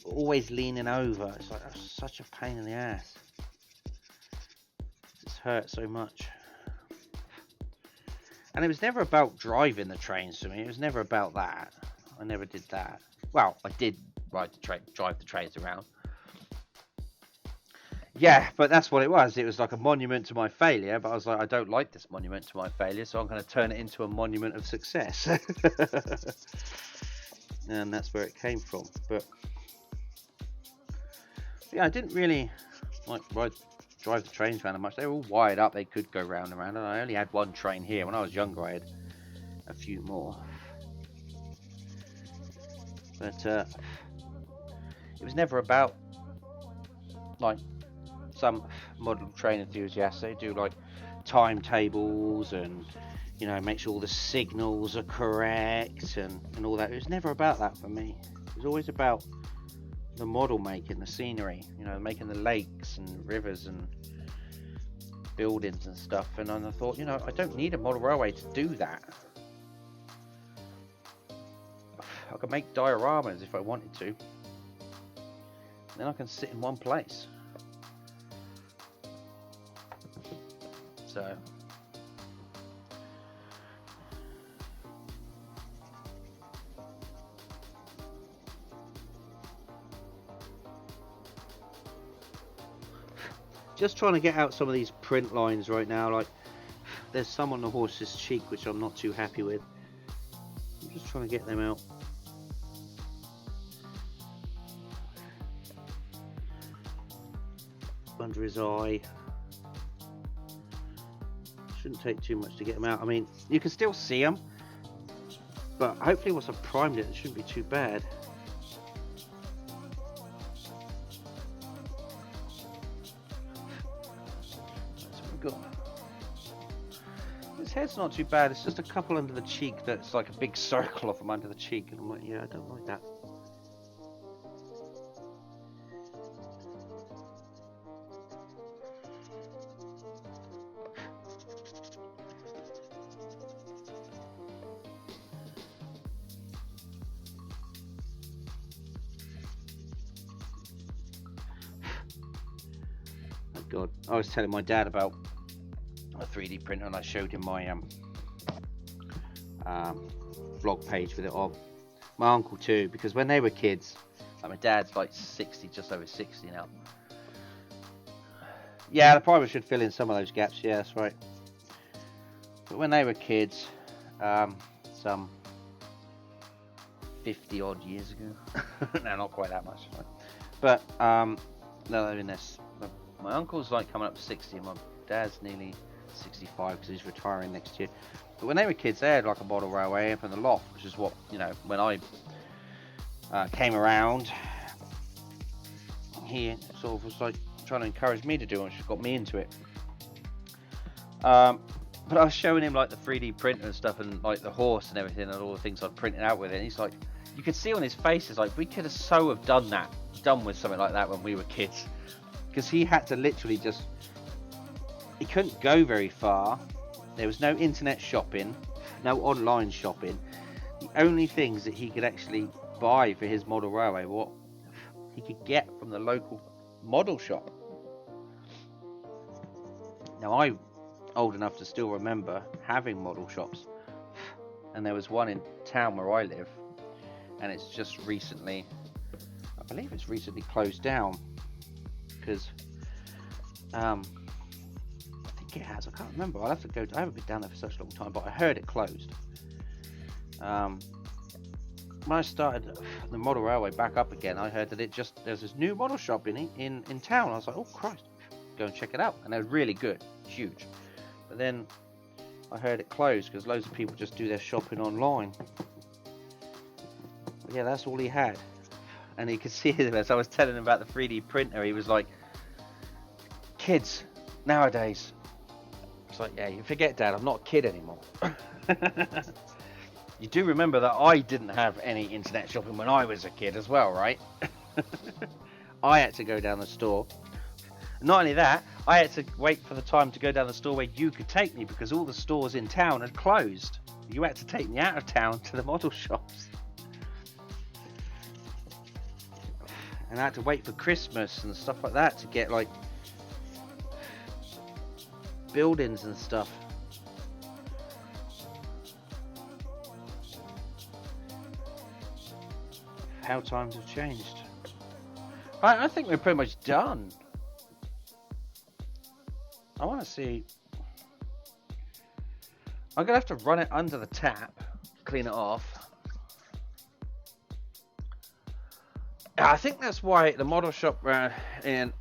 You're always leaning over. It's like, that's such a pain in the ass. hurt so much. And it was never about driving the trains for me. It was never about that. I never did that. Well, I did drive the trains around. Yeah, but that's what it was. It was like a monument to my failure, but I was like, I don't like this monument to my failure, so I'm going to turn it into a monument of success. And that's where it came from. But yeah, I didn't really like drive the trains around that much. They were all wired up, they could go round and round, and I only had one train here. When I was younger, I had a few more. But it was never about like some model train enthusiasts. They do like timetables and, you know, make sure all the signals are correct and all that. It was never about that for me. It was always about the model making, the scenery, you know, making the lakes and rivers and buildings and stuff. And then I thought, you know, I don't need a model railway to do that. I could make dioramas if I wanted to. Then I can sit in one place. So just trying to get out some of these print lines right now. Like there's some on the horse's cheek which I'm not too happy with. I'm just trying to get them out. Under his eye. Shouldn't take too much to get them out. I mean, you can still see them, but hopefully once I've primed it, it shouldn't be too bad. That's what we've got. His head's not too bad. It's just a couple under the cheek that's like a big circle of them under the cheek, and I'm like, yeah, I don't like that. God, I was telling my dad about a 3D printer, and I showed him my vlog page with it on. My uncle too, because when they were kids, like my dad's like 60, just over 60 now. Yeah, the primer should fill in some of those gaps. Yeah, that's right. But when they were kids, some 50 odd years ago, no, not quite that much. Right? But no, I mean this. My uncle's like coming up to 60, and my dad's nearly 65 because he's retiring next year. But when they were kids, they had like a model railway up in the loft, which is what, you know, when I came around, he sort of was like trying to encourage me to do it, which got me into it. But I was showing him like the 3D printer and stuff, and like the horse and everything, and all the things I'd printed out with it. And he's like, you could see on his face, it's like, we could have so have done with something like that when we were kids. Because he had to literally just, he couldn't go very far. There was no internet shopping, no online shopping. The only things that he could actually buy for his model railway were what he could get from the local model shop. Now I'm old enough to still remember having model shops, and there was one in town where I live, and it's just recently, I believe it's recently closed down. Because I think it has. I can't remember. I'll have to go. I haven't been down there for such a long time, but I heard it closed. When I started the model railway back up again, I heard that there's this new model shop in town. I was like, oh Christ, go and check it out. And it was really good, huge. But then I heard it closed because loads of people just do their shopping online. But yeah, that's all he had. And he could see it as I was telling him about the 3D printer. He was like, kids nowadays. It's like, yeah, you forget, Dad, I'm not a kid anymore. You do remember that I didn't have any internet shopping when I was a kid as well, right? I had to go down the store. Not only that, I had to wait for the time to go down the store where you could take me, because all the stores in town had closed. You had to take me out of town to the model shops. And I had to wait for Christmas and stuff like that to get like buildings and stuff. How times have changed. I think we're pretty much done. I want to see. I'm gonna have to run it under the tap, clean it off. I think that's why the model shop in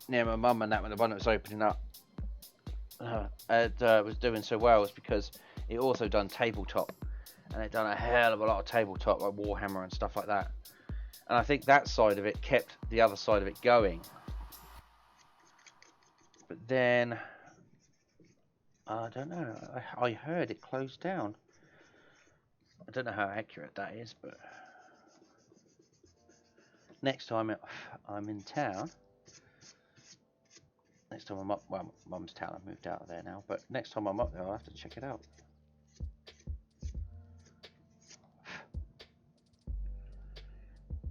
near my mum and that, when the one that was opening up, was doing so well, was because it also done tabletop, and it done a hell of a lot of tabletop, like Warhammer and stuff like that. And I think that side of it kept the other side of it going. But then I don't know. I heard it closed down. I don't know how accurate that is, but next time I'm in town. Next time I'm up, well, Mum's town. I've moved out of there now. But next time I'm up there, I'll have to check it out.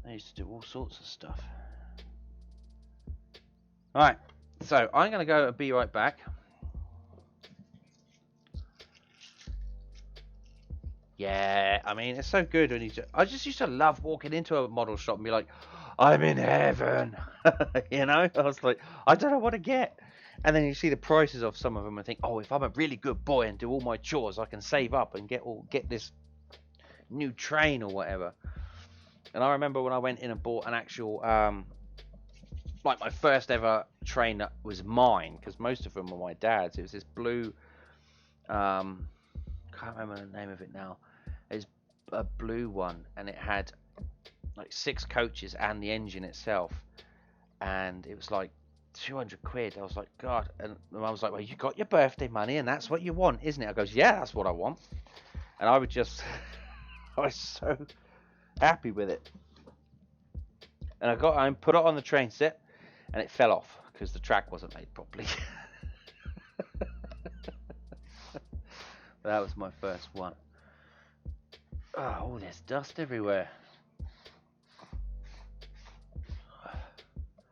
I used to do all sorts of stuff. Alright, so I'm going to go and be right back. Yeah, I mean, it's so good when I just used to love walking into a model shop and be like, I'm in heaven. You know? I was like, I don't know what to get. And then you see the prices of some of them and think, oh, if I'm a really good boy and do all my chores, I can save up and get this new train or whatever. And I remember when I went in and bought an actual, like my first ever train that was mine, because most of them were my dad's. It was this blue, can't remember the name of it now. It's a blue one, and it had like 6 coaches and the engine itself, and it was like 200 quid. I was like, God. And I was like, well, you got your birthday money, and that's what you want, isn't it? I goes, yeah, that's what I want. And I would just, I was so happy with it. And I got home, put it on the train set, and it fell off because the track wasn't made properly. That was my first one. Oh, there's dust everywhere.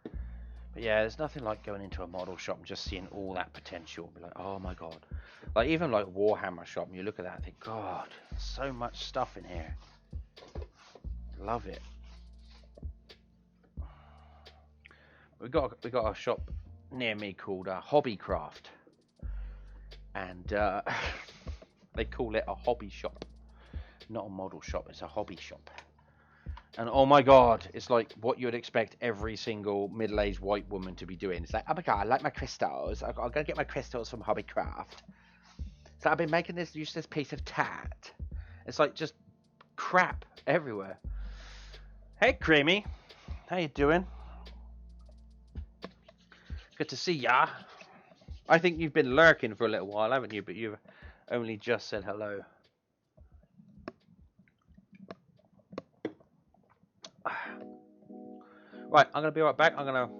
But yeah, there's nothing like going into a model shop and just seeing all that potential. Be like, oh my God. Like even like Warhammer shop, and you look at that and think, God, so much stuff in here. Love it. We got a shop near me called Hobbycraft, and they call it a hobby shop, not a model shop. It's a hobby shop. And oh my God, it's like what you would expect every single middle-aged white woman to be doing. It's like, oh my God, I like my crystals. I'm gonna get my crystals from Hobbycraft. So I've been making this useless piece of tat. It's like just crap everywhere. Hey, Creamy, how you doing? Good to see ya. I think you've been lurking for a little while, haven't you? But you've only just said hello. Right, I'm going to be right back. I'm going to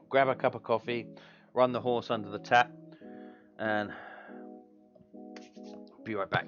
grab a cup of coffee, run the horse under the tap, and be right back.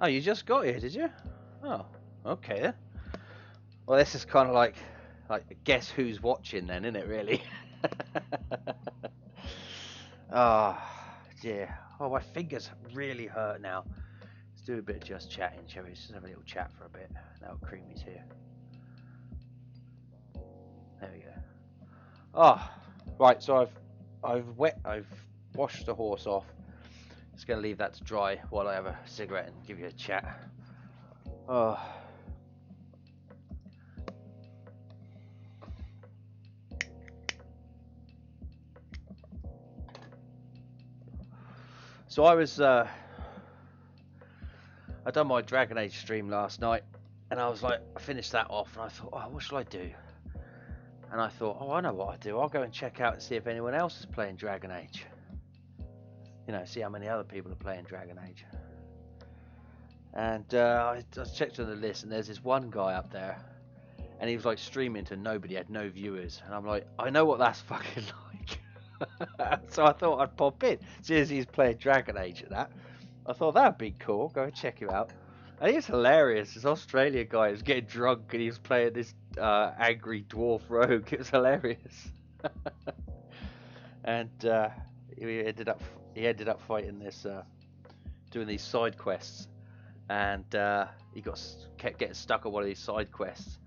Oh, you just got here, did you? Oh, okay then. Well, this is kind of like guess who's watching then, isn't it? Really? Oh, dear. Oh, my fingers really hurt now. Let's do a bit of just chatting, shall we? Just have a little chat for a bit. Now Creamy's here. There we go. Oh, right. So I've washed the horse off. Just gonna leave that to dry while I have a cigarette and give you a chat. Oh. So I done my Dragon Age stream last night, and I was like, I finished that off, and I thought, oh, what shall I do? And I thought, oh, I know what I do. I'll go and check out and see if anyone else is playing Dragon Age. You know, see how many other people are playing Dragon Age. And I checked on the list, and there's this one guy up there, and he was like streaming to nobody, had no viewers, and I'm like, I know what that's fucking like. So I thought I'd pop in, see as he's playing Dragon Age at that. I thought that'd be cool. Go and check him out. And he was hilarious. This Australian guy was getting drunk and he was playing this angry dwarf rogue. It was hilarious. And he ended up fighting this, doing these side quests, and he kept getting stuck on one of these side quests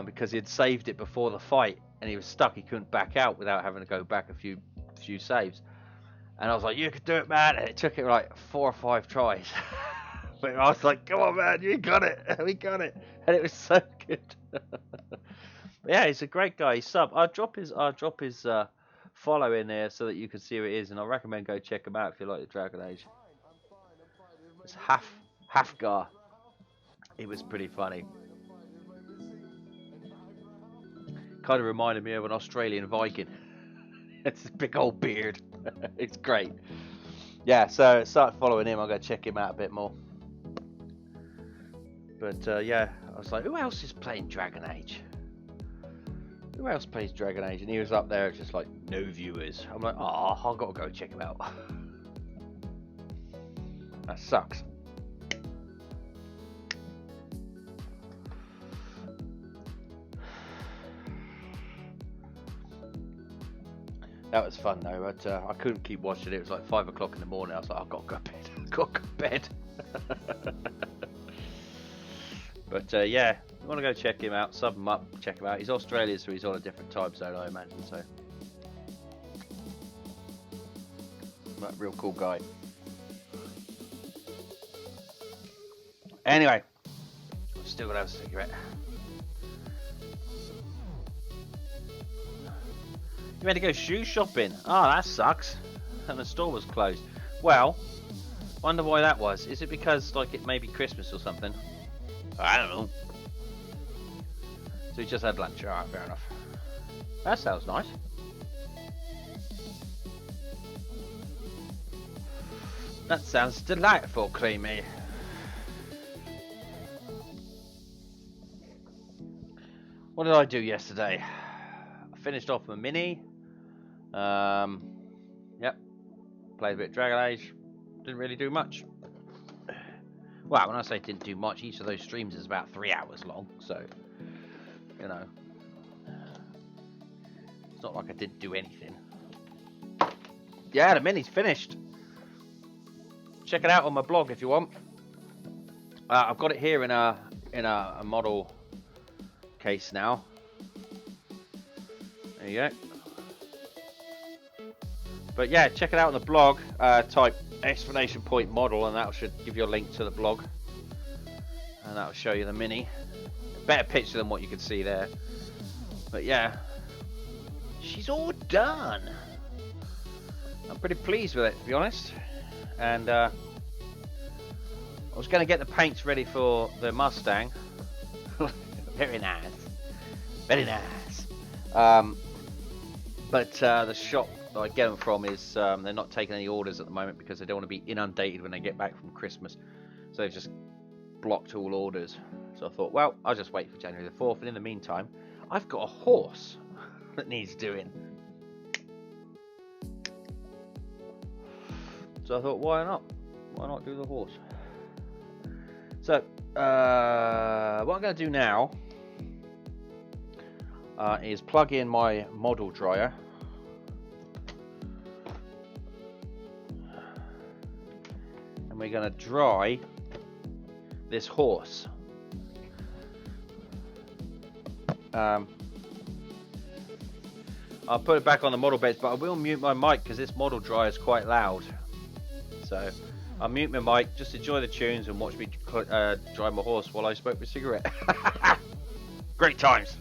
because he had saved it before the fight, and he was stuck. He couldn't back out without having to go back a few saves. And I was like, you could do it, man. And it took it like 4 or 5 tries. But I was like, come on, man, you got it. We got it. And it was so good. But yeah, he's a great guy. He's sub. I'll drop his follow in there so that you can see who it is. And I recommend go check him out if you like the Dragon Age. It's Hafgar. It was pretty funny. Kind of reminded me of an Australian Viking. It's a big old beard. It's great. Yeah, so start following him. I'll go check him out a bit more. But yeah, I was like, who else is playing Dragon Age? Who else plays Dragon Age? And he was up there just like, no viewers. I'm like, oh, I've got to go check him out. That sucks. That was fun though, but I couldn't keep watching it. It was like 5 o'clock in the morning. I was like, I've got to go to bed. I've got to go to bed. But yeah, you want to go check him out, sub him up, check him out. He's Australian, so he's on a different time zone, I imagine. So, but real cool guy. Anyway, I'm still gonna have a cigarette. You had to go shoe shopping. Oh, that sucks. And the store was closed. Well, wonder why that was. Is it because like it may be Christmas or something? I don't know. So we just had lunch. Alright, fair enough. That sounds nice. That sounds delightful, Creamy. What did I do yesterday? I finished off my mini. Yep. Played a bit of Dragon Age. Didn't really do much. Well, when I say didn't do much, each of those streams is about 3 hours long, so, you know, it's not like I didn't do anything. Yeah, the mini's finished. Check it out on my blog if you want. I've got it here in a model case now. There you go. But yeah, check it out on the blog. Type exclamation point model, and that should give you a link to the blog, and that will show you the mini. Better picture than what you can see there. But yeah, she's all done. I'm pretty pleased with it, to be honest. And I was going to get the paints ready for the Mustang. Very nice, very nice. But the shop that I get them from is they're not taking any orders at the moment because they don't want to be inundated when they get back from Christmas. So they've just blocked all orders. So I thought, well, I'll just wait for January the 4th. And in the meantime, I've got a horse that needs doing. So I thought, why not? Why not do the horse? So, what I'm going to do now is plug in my model dryer. And we're going to dry this horse. I'll put it back on the model beds, but I will mute my mic because this model dryer is quite loud. So I'll mute my mic, just enjoy the tunes and watch me dry my horse while I smoke my cigarette. Great times.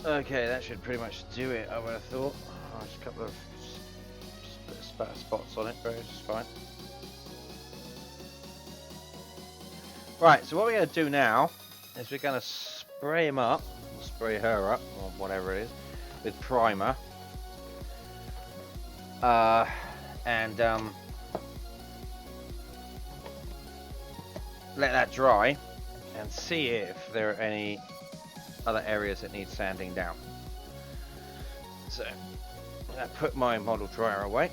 Okay, that should pretty much do it, I would have thought. Oh, just a couple of spots on it, but it's fine. Right, so what we're going to do now is we're going to spray him up, or spray her up, or whatever it is, with primer. And let that dry and see if there are any other areas that need sanding down. So I'm going to put my model dryer away.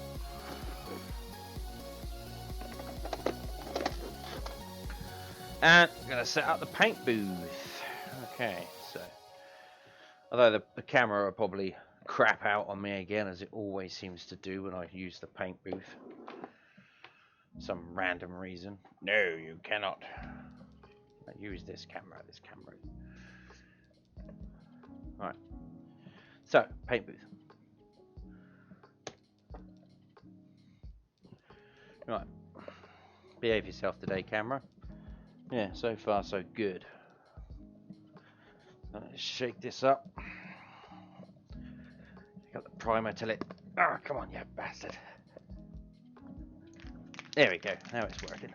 And I'm going to set up the paint booth. Okay, so although the camera will probably crap out on me again, as it always seems to do when I use the paint booth. Some random reason. No, you cannot. I use this camera. Alright. So, paint booth. Right. Behave yourself today, camera. Yeah, so far so good. Let's shake this up. Got the primer till it... Oh, come on, you bastard. There we go. Now it's working.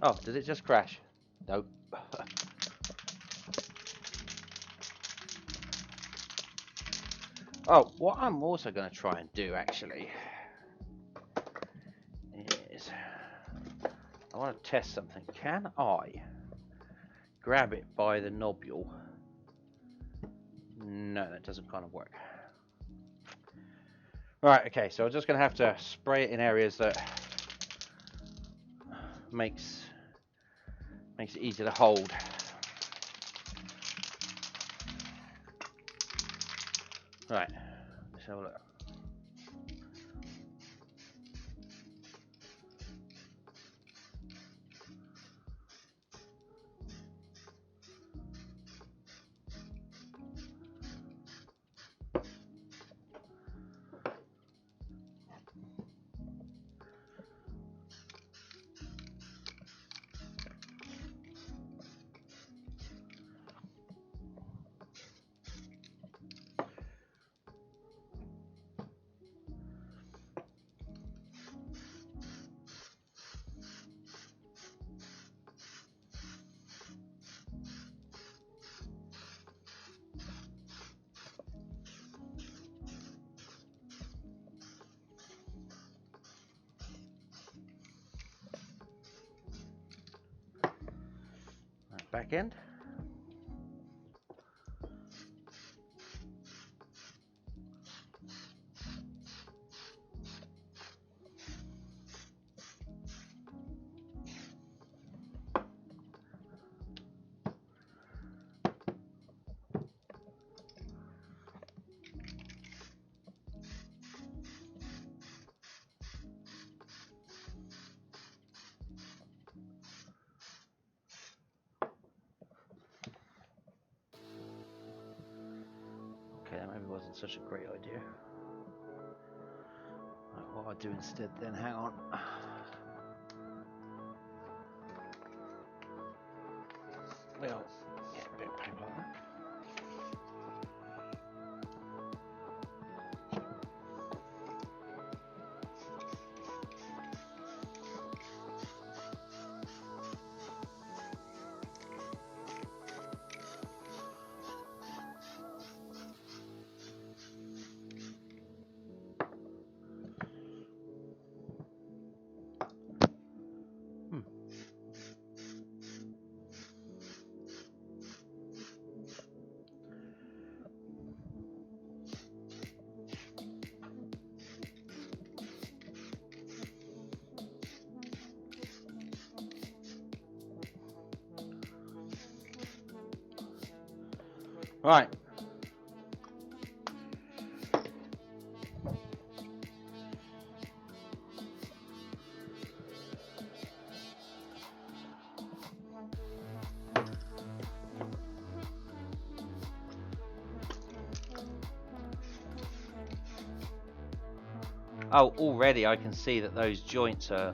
Oh, did it just crash? Nope. Oh, what I'm also going to try and do, actually, is I want to test something. Can I grab it by the nobule? No, that doesn't kind of work. Right, okay, so I'm just going to have to spray it in areas that makes it easy to hold. Right, let's have a look. Back end. Okay, that maybe wasn't such a great idea. Right, what I'll do instead then, hang on. Well, get a bit of paper on that. Right. Oh, already I can see that those joints are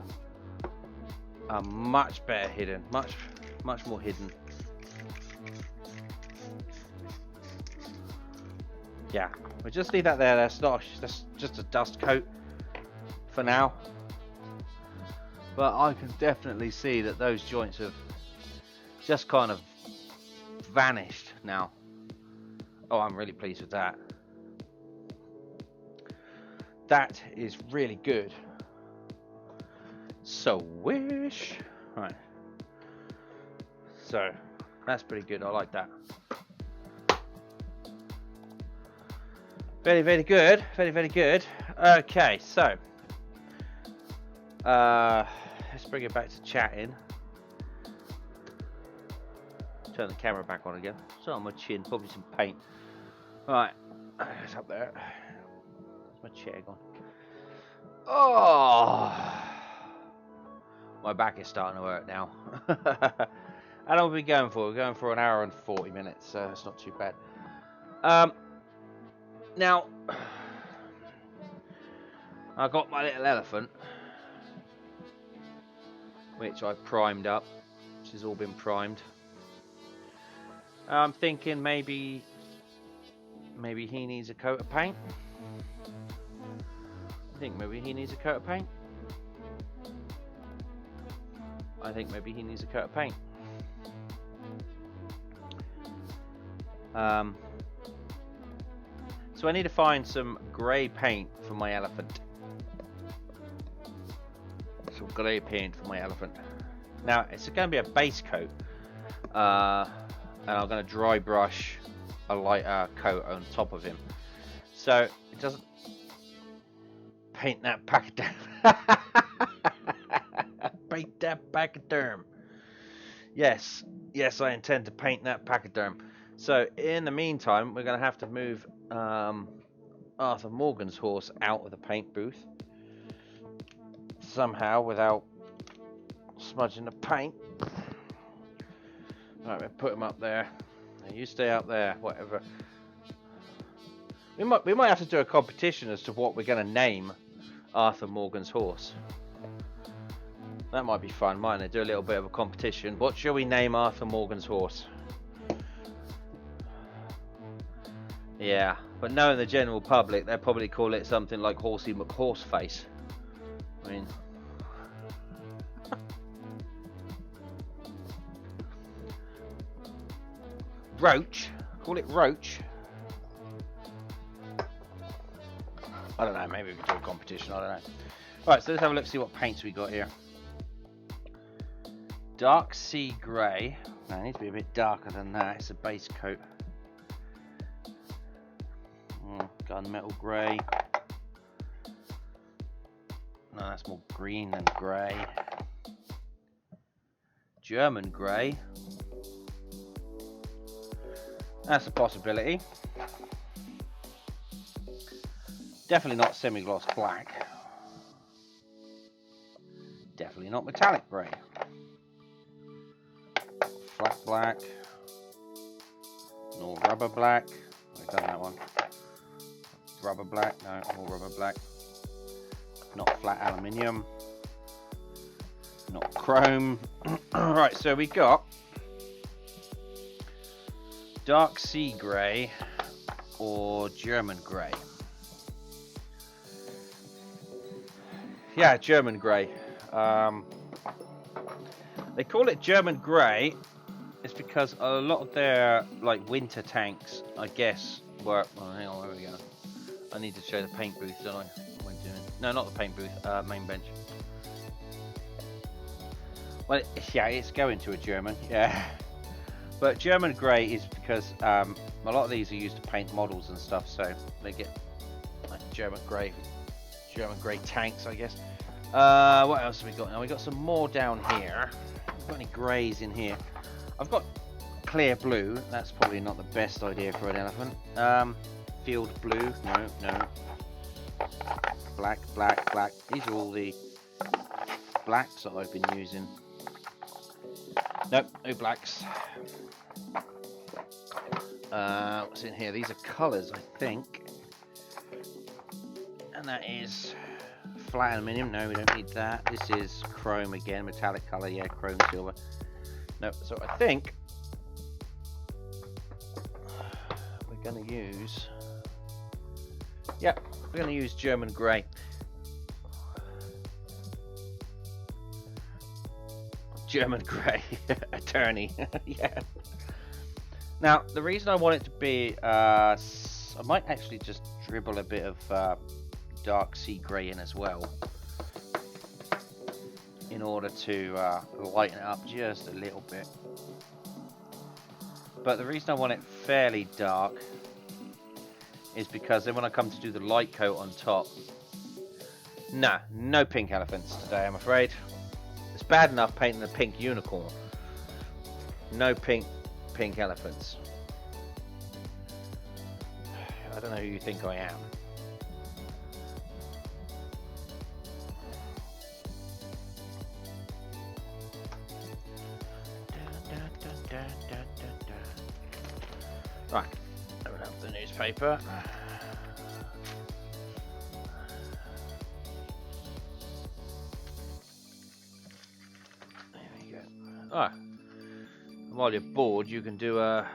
much better hidden, much more hidden. yeah, we'll just leave that there. That's just a dust coat for now. But I can definitely see that those joints have just kind of vanished now. Oh, I'm really pleased with that. That is really good. So wish. Right. So that's pretty good. I like that. Very, very good. Very, very good. Okay, so let's bring it back to chatting. Turn the camera back on again. So on my chin, probably some paint. Right, it's up there. Where's my chair gone? Oh, my back is starting to work now. How long are we going for? We're going for an hour and 40 minutes, so it's not too bad. Now, I got my little elephant, which I primed up. Which has all been primed. I'm thinking maybe he needs a coat of paint. I think maybe he needs a coat of paint. I think maybe he needs a coat of paint. So I need to find some grey paint for my elephant. Some grey paint for my elephant. Now it's going to be a base coat, and I'm going to dry brush a lighter coat on top of him, so it doesn't paint that pachyderm. Paint that pachyderm. Yes, I intend to paint that pachyderm. So in the meantime, we're going to have to move Arthur Morgan's horse out of the paint booth somehow without smudging the paint. Right, we'll put him up there. Now you stay up there, whatever. We might have to do a competition as to what we're going to name Arthur Morgan's horse. That might be fun, mightn't it? Do a little bit of a competition. What shall we name Arthur Morgan's horse? Yeah, but knowing the general public, they'll probably call it something like Horsey McHorseface. I mean, Roach. Call it Roach. I don't know, maybe we could do a competition, I don't know. Right, so let's have a look, see what paints we got here. Dark sea grey. No, it needs to be a bit darker than that. It's a base coat. Gunmetal grey. No, that's more green than grey. German grey. That's a possibility. Definitely not semi-gloss black. Definitely not metallic grey. Flat black. Nor rubber black. I've done that one. Rubber black. No, more rubber black. Not flat aluminium. Not chrome. Right, so we got dark sea grey or German grey. Yeah, German grey. They call it German grey. It's because a lot of their like winter tanks, I guess, were. Oh, hang on, where we go? I need to show the paint booth, don't I? What am I doing? No, not the paint booth. Main bench. Well, yeah, it's going to a German. Yeah, but German grey is because a lot of these are used to paint models and stuff, so they get like German grey tanks, I guess. What else have we got now? We got some more down here. Got any greys in here? I've got clear blue. That's probably not the best idea for an elephant. Field blue. No. Black. These are all the blacks that I've been using. Nope, no blacks. What's in here? These are colours, I think. And that is flat aluminium. No, we don't need that. This is chrome again, metallic colour. Yeah, chrome silver. No, so I think we're going to use Yep, we're going to use German grey. German grey attorney. Yeah. Now, the reason I want it to be, I might actually just dribble a bit of dark sea grey in as well, in order to lighten it up just a little bit. But the reason I want it fairly dark is because then when I come to do the light coat on top, nah, no pink elephants today, I'm afraid. It's bad enough painting a pink unicorn. No pink elephants. I don't know who you think I am. Right, open up the newspaper. There we go. Ah, while you're bored, you can do a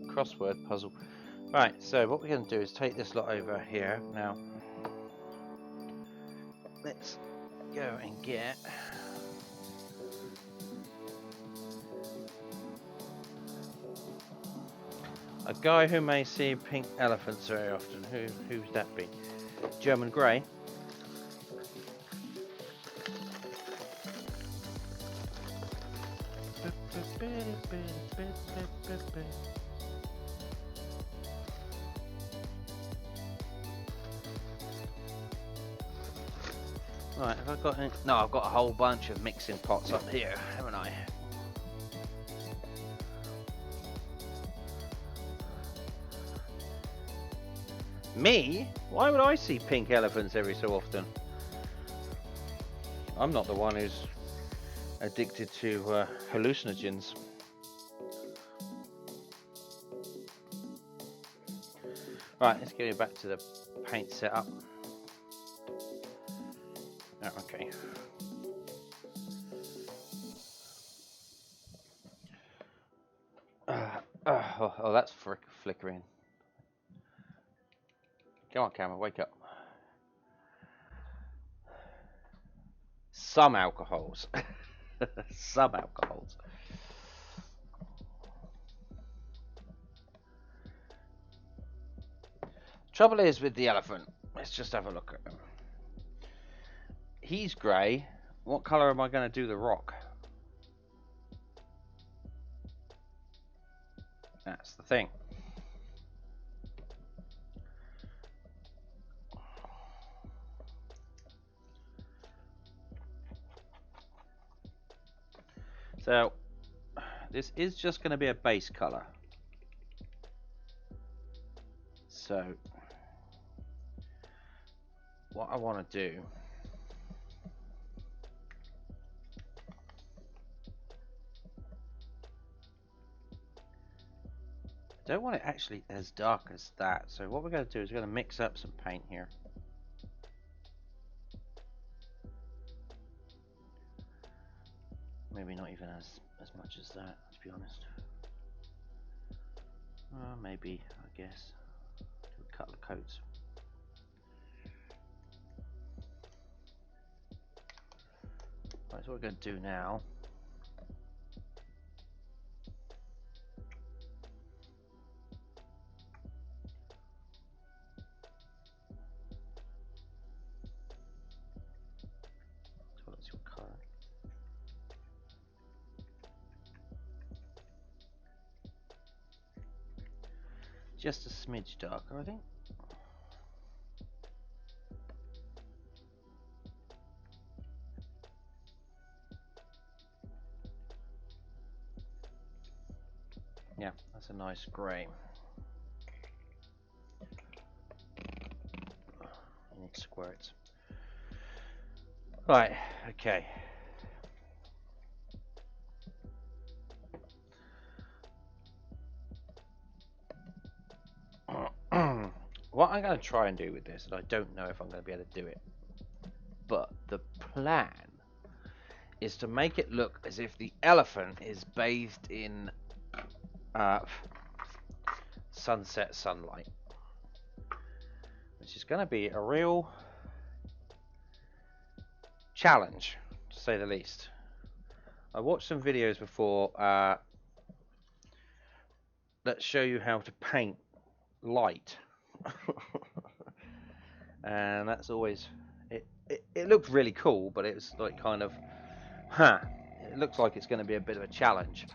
crossword puzzle. Right, so what we're going to do is take this lot over here. Now, let's go and get a guy who may see pink elephants very often. Who's that be? German grey. Right, have I got any? No, I've got a whole bunch of mixing pots up here, haven't I? Me? Why would I see pink elephants every so often? I'm not the one who's addicted to hallucinogens. Right, let's get back to the paint setup. Oh, okay. Oh, that's flickering. Come on, camera, wake up. Some alcohols. Some alcohols. Trouble is with the elephant. Let's just have a look at him. He's grey. What colour am I going to do the rock? That's the thing. So, this is just going to be a base colour. So, what I want to do I don't want it actually as dark as that. So what we're going to do is we're going to mix up some paint here. Maybe not even as much as that, to be honest. Maybe, I guess, do a couple of coats. Right, so what we're going to do now . So that's your colour. Just a smidge darker, I think. Yeah, that's a nice grey. And it squirts. Right, okay. What I'm going to try and do with this, and I don't know if I'm going to be able to do it, but the plan is to make it look as if the elephant is bathed in sunset sunlight. which is going to be a real challenge, to say the least. I watched some videos before that show you how to paint light. And that's always, it looked really cool, but it was like kind of, it looks like it's going to be a bit of a challenge.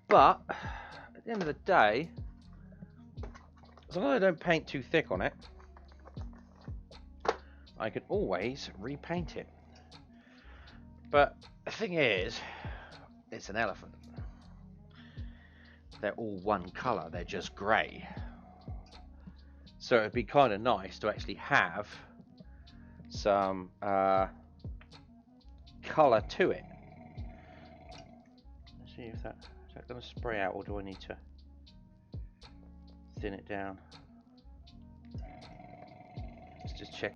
But at the end of the day, as long as I don't paint too thick on it, I can always repaint it. But the thing is, it's an elephant. They're all one colour, they're just grey. So it'd be kind of nice to actually have some colour to it. Let's see if is that going to spray out, or do I need to thin it down? Let's just check.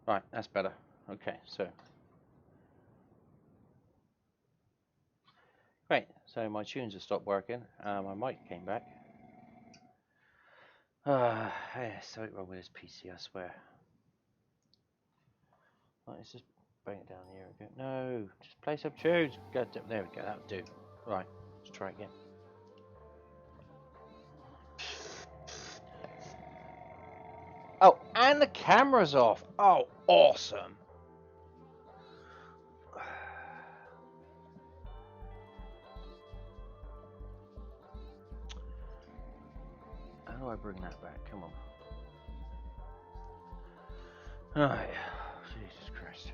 Right, that's better. Okay, so great. So my tunes have stopped working. My mic came back. Something wrong with this PC, I swear. Right, let's just bring it down here again. No, just play some tunes. Go, there we go. That'll do. Right, let's try again. Oh, and the camera's off. Oh, awesome. How do I bring that back? Come on. Alright. Jesus Christ.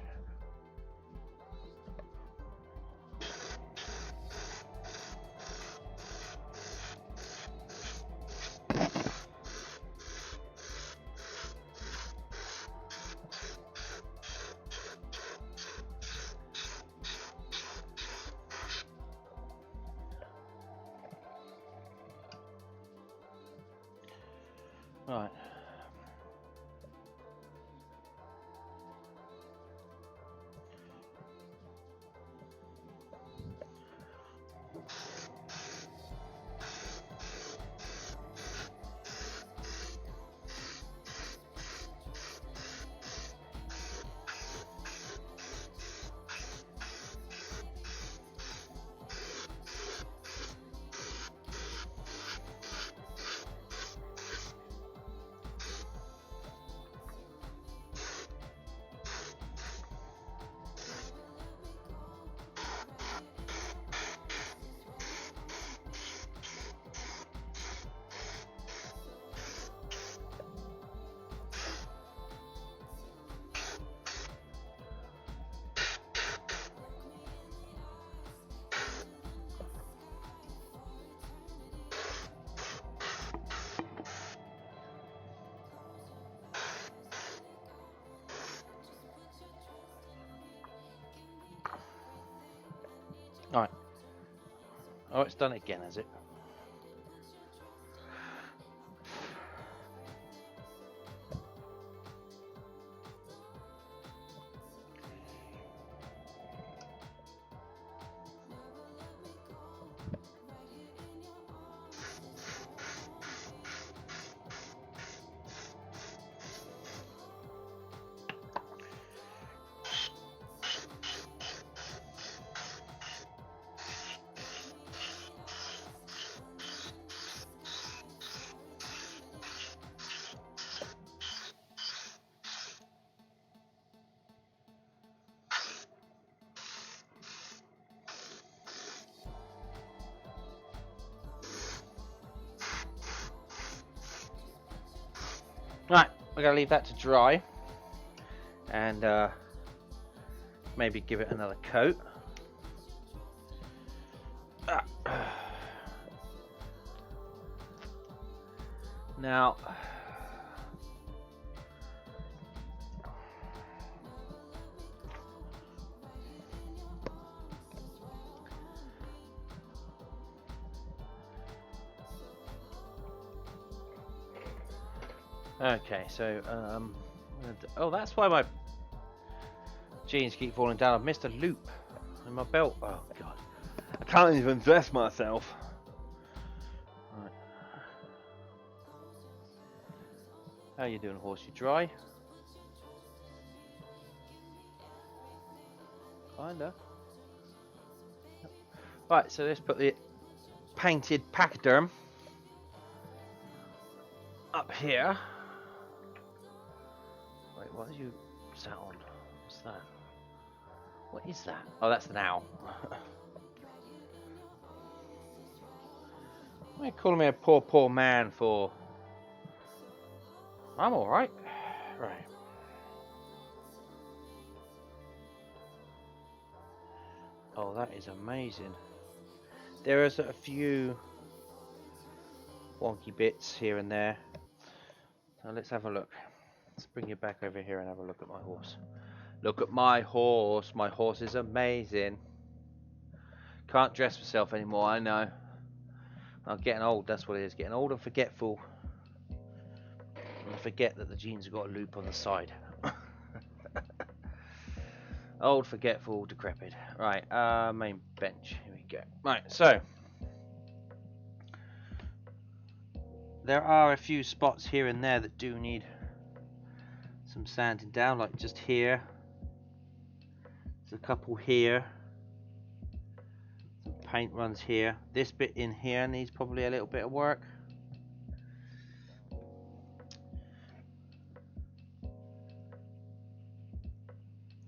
Right. Alright. Oh, it's done it again, has it? Right, we're going to leave that to dry and maybe give it another coat. Now, okay, so oh, that's why my jeans keep falling down. I've missed a loop in my belt. Oh god, I can't even dress myself. Right. How you doing, horse? You dry? Kinda. Right, so let's put the painted pachyderm up here. Wait, what are you sat on? What's that? What is that? Oh, that's an owl. Why are you calling me a poor man for? I'm alright. Right. Oh, that is amazing. There is a few wonky bits here and there. So let's have a look. Let's bring you back over here and have a look at my horse. Look at my horse. My horse is amazing. Can't dress myself anymore, I know. I'm getting old, that's what it is. Getting old and forgetful. And I forget that the jeans have got a loop on the side. Old, forgetful, decrepit. Right, main bench. Here we go. Right, so there are a few spots here and there that do need some sanding down, like just here. There's a couple here. Some paint runs here. This bit in here needs probably a little bit of work.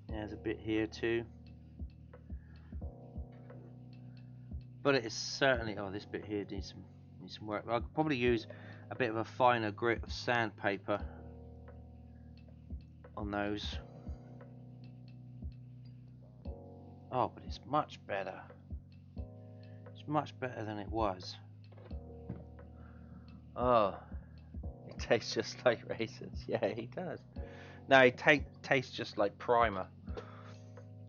There's a bit here too. But it is certainly, oh, this bit here needs some work. I could probably use a bit of a finer grit of sandpaper on those. Oh, but it's much better. It's much better than it was. Oh, it tastes just like raisins. Yeah, he does. No, it tastes just like primer.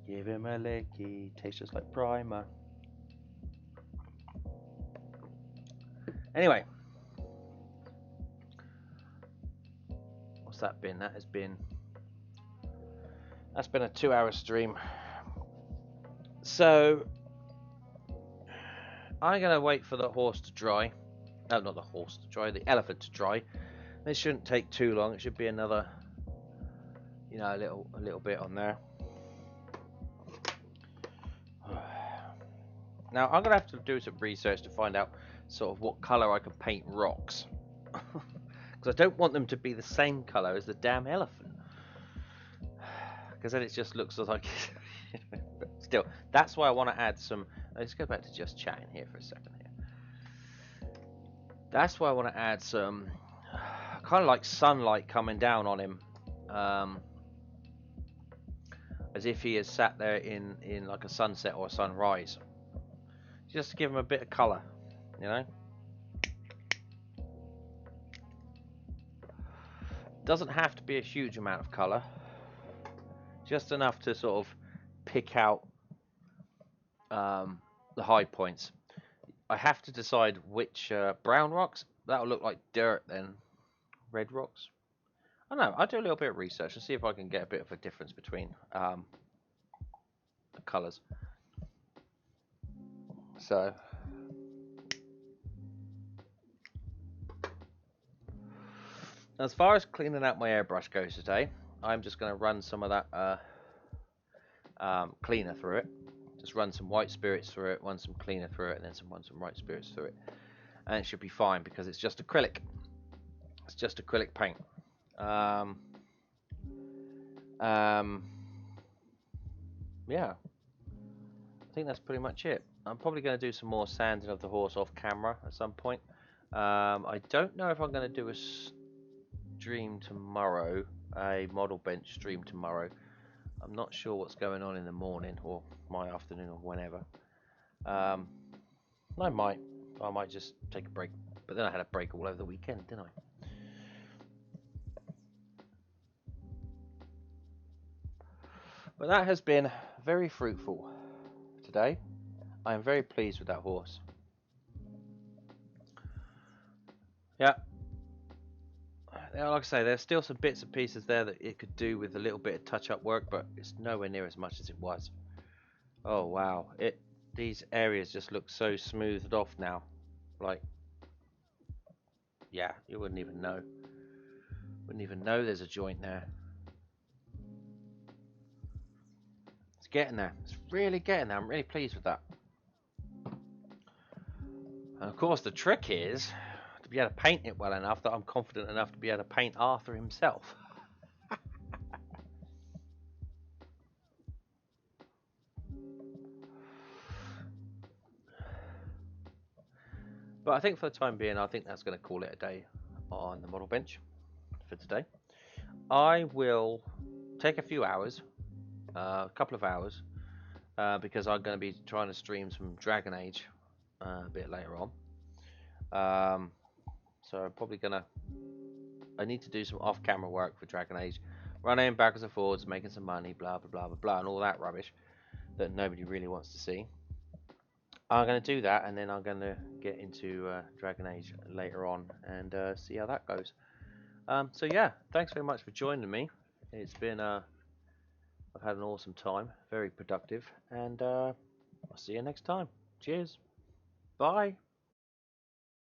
Give him a lick, he tastes just like primer. Anyway, what's that been? That's been a 2-hour stream. So I'm gonna wait for the horse to dry. No, not the horse to dry. The elephant to dry. This shouldn't take too long. It should be another, you know, a little bit on there. Now I'm gonna have to do some research to find out sort of what colour I can paint rocks, because I don't want them to be the same colour as the damn elephant, because then it just looks like. Still, that's why I want to add some. Let's go back to just chatting here for a second here. That's why I want to add some kind of like sunlight coming down on him, as if he has sat there in like a sunset or a sunrise, just to give him a bit of colour, you know. Doesn't have to be a huge amount of colour, just enough to sort of pick out the high points. I have to decide which brown rocks. That'll look like dirt then. Red rocks. I don't know. I'll do a little bit of research and see if I can get a bit of a difference between the colours. So as far as cleaning out my airbrush goes today, I'm just going to run some of that cleaner through it. Just run some white spirits through it, run some cleaner through it, and then run some white spirits through it, and it should be fine because it's just acrylic. It's just acrylic paint. Yeah, I think that's pretty much it. I'm probably going to do some more sanding of the horse off camera at some point. I don't know if I'm going to do a stream tomorrow, a model bench stream tomorrow. I'm not sure what's going on in the morning or my afternoon or whenever. I might just take a break, but then I had a break all over the weekend, didn't I? But that has been very fruitful today. I am very pleased with that horse. Yeah. Like I say, there's still some bits and pieces there that it could do with a little bit of touch-up work, but it's nowhere near as much as it was. Oh wow, these areas just look so smoothed off now. Like, yeah, you wouldn't even know. Wouldn't even know there's a joint there. It's getting there. It's really getting there. I'm really pleased with that. And of course, the trick is to be able to paint it well enough that I'm confident enough to be able to paint Arthur himself. But I think for the time being, I think that's going to call it a day on the model bench for today. I will take a few hours, a couple of hours, because I'm going to be trying to stream some Dragon Age a bit later on. So I'm probably I need to do some off-camera work for Dragon Age, running backwards and forwards, making some money, blah blah blah blah blah, and all that rubbish that nobody really wants to see. I'm going to do that, and then I'm going to get into Dragon Age later on and see how that goes. So yeah, thanks very much for joining me. It's been I've had an awesome time, very productive, and I'll see you next time. Cheers, bye.